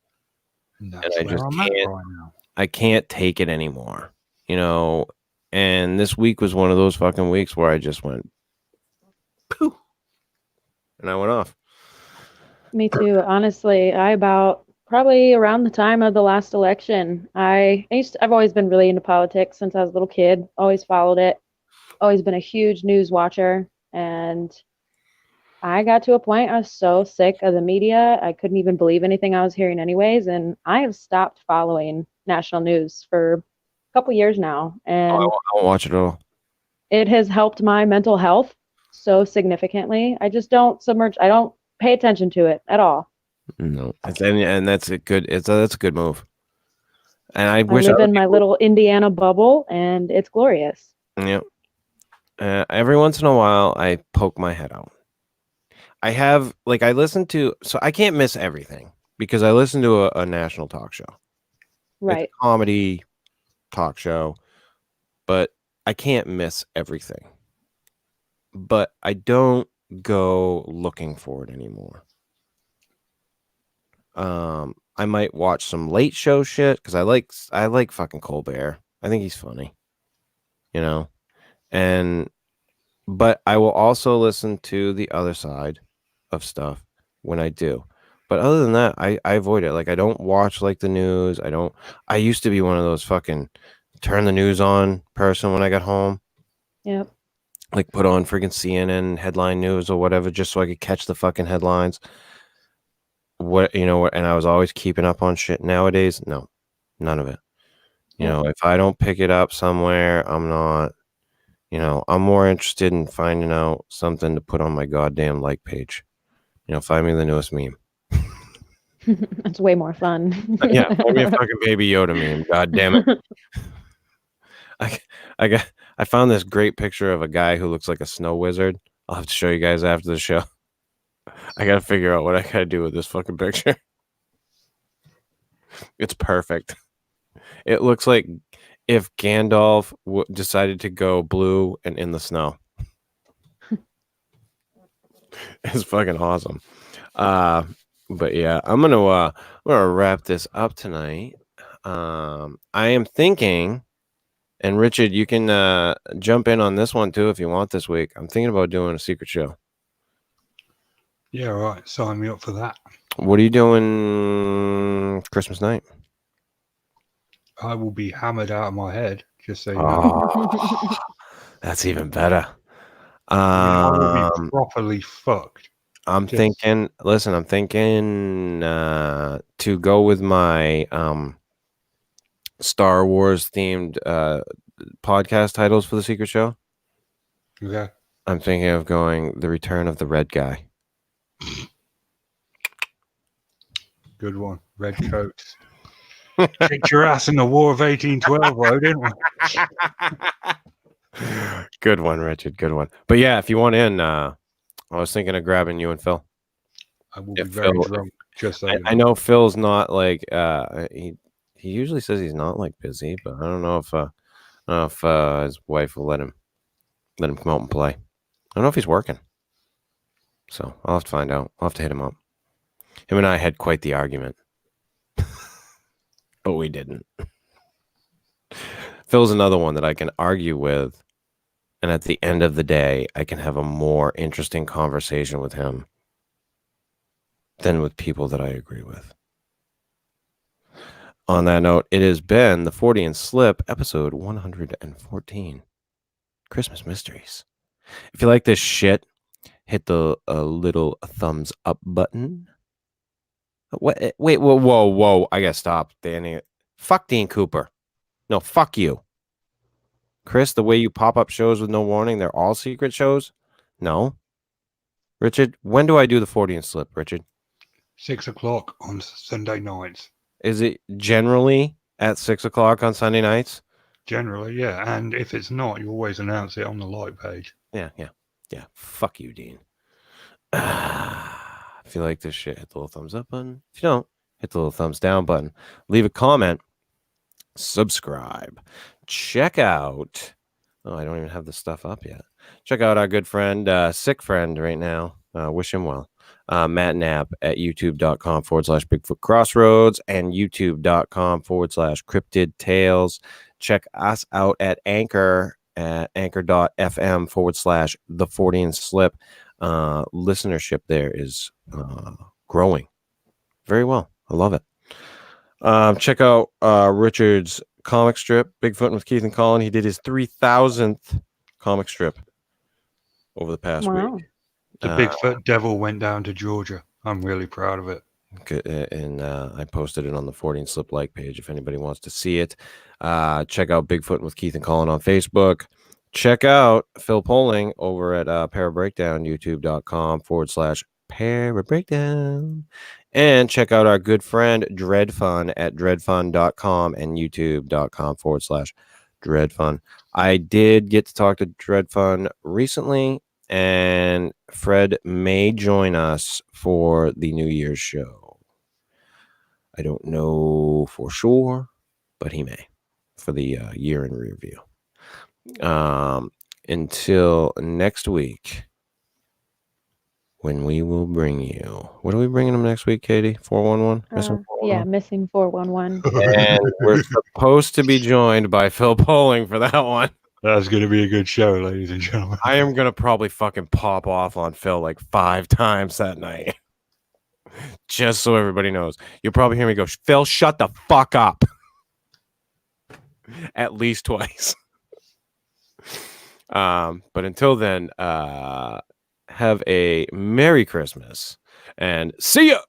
And And that's I where just I'm at can't- right now. I can't take it anymore, you know. And this week was one of those fucking weeks where I just went, poof, and I went off. Me too. Honestly, probably around the time of the last election, I've always been really into politics since I was a little kid. Always followed it. Always been a huge news watcher, and I got to a point I was so sick of the media. I couldn't even believe anything I was hearing anyways, and I have stopped following national news for a couple years now, and I won't watch it at all. it has helped my mental health so significantly. I just don't I don't pay attention to it at all. No, and that's a good. That's a good move. And I I wish live other in my people- little Indiana bubble, and it's glorious. Yeah. Every once in a while, I poke my head out. I listen to, so I can't miss everything because I listen to a national talk show. Right. It's a comedy talk show, but I can't miss everything. But I don't go looking for it anymore. I might watch some late show shit because I like fucking Colbert. I think he's funny, you know. But I will also listen to the other side of stuff when I do. But other than that, I avoid it. Like I don't watch like the news. I used to be one of those fucking turn the news on person when I got home. Yep. Like put on freaking CNN headline news or whatever just so I could catch the fucking headlines. And I was always keeping up on shit. Nowadays, no, none of it. If I don't pick it up somewhere, I'm not, I'm more interested in finding out something to put on my goddamn like page. Find me the newest meme. That's way more fun. Yeah, find me a fucking Baby Yoda meme. God damn it. I found this great picture of a guy who looks like a snow wizard. I'll have to show you guys after the show. I gotta figure out what I gotta do with this fucking picture. It's perfect. It looks like if Gandalf decided to go blue and in the snow. It's fucking awesome. But yeah, I'm gonna wrap this up tonight. I am thinking, and Richard, you can jump in on this one too if you want this week. I'm thinking about doing a secret show. Yeah, right. Sign me up for that. What are you doing Christmas night? I will be hammered out of my head. Just so you know. Oh, that's even better. I will be properly fucked. I'm thinking to go with my Star Wars themed podcast titles for the secret show. Okay. I'm thinking of going The Return of the Red Guy. Good one. Red coats. Kicked your ass in the War of 1812, though, didn't we? Good one, Richard. Good one. But yeah, if you want in, I was thinking of grabbing you and Phil. I will be very drunk. Just so I know Phil's not like he usually says he's not like busy, but I don't know if his wife will let him come out and play. I don't know if he's working. So I'll have to find out. I'll have to hit him up. Him and I had quite the argument. But we didn't. Phil's another one that I can argue with, and at the end of the day, I can have a more interesting conversation with him than with people that I agree with. On that note, it has been the Fortean Slip, episode 114, Christmas Mysteries. If you like this shit, hit the little thumbs up button. Wait, whoa. I gotta stop, Danny. Fuck Dean Cooper. No, fuck you. Chris, the way you pop up shows with no warning, they're all secret shows? No. Richard, when do I do the Fortean Slip, Richard? 6 o'clock on Sunday nights. Is it generally at 6 o'clock on Sunday nights? Generally, yeah. And if it's not, you always announce it on the like page. Yeah. Fuck you, Dean. If you like this shit, hit the little thumbs up button. If you don't, hit the little thumbs down button. Leave a comment. Subscribe. Check out. Oh, I don't even have the stuff up yet. Check out our good friend, sick friend right now. Wish him well. Matt Knapp at youtube.com/bigfootcrossroads and youtube.com/cryptid tales. Check us out at Anchor at anchor.fm/the Fortean Slip. Listenership there is growing very well. I love it. Check out Richard's comic strip, Bigfoot with Keith and Colin. He did his 3,000th comic strip over the past week. The Bigfoot Devil went down to Georgia. I'm really proud of it. And I posted it on the Fortean Slip like page if anybody wants to see it. Check out Bigfoot with Keith and Colin on Facebook. Check out Phil Poling over at Parabreakdown, youtube.com/Parabreakdown. And check out our good friend Dred Funn at dredfunn.com and youtube.com/Dred Funn. I did get to talk to Dred Funn recently, and Fred may join us for the New Year's show. I don't know for sure, but he may for the year in review. Until next week, when we will bring you. What are we bringing them next week, Katie? 411? Missing 411? Yeah, missing 411. And we're supposed to be joined by Phil Poling for that one. That's going to be a good show, ladies and gentlemen. I am going to probably fucking pop off on Phil like 5 times that night. Just so everybody knows. You'll probably hear me go, Phil, shut the fuck up. At least twice. But until then, have a Merry Christmas and see ya.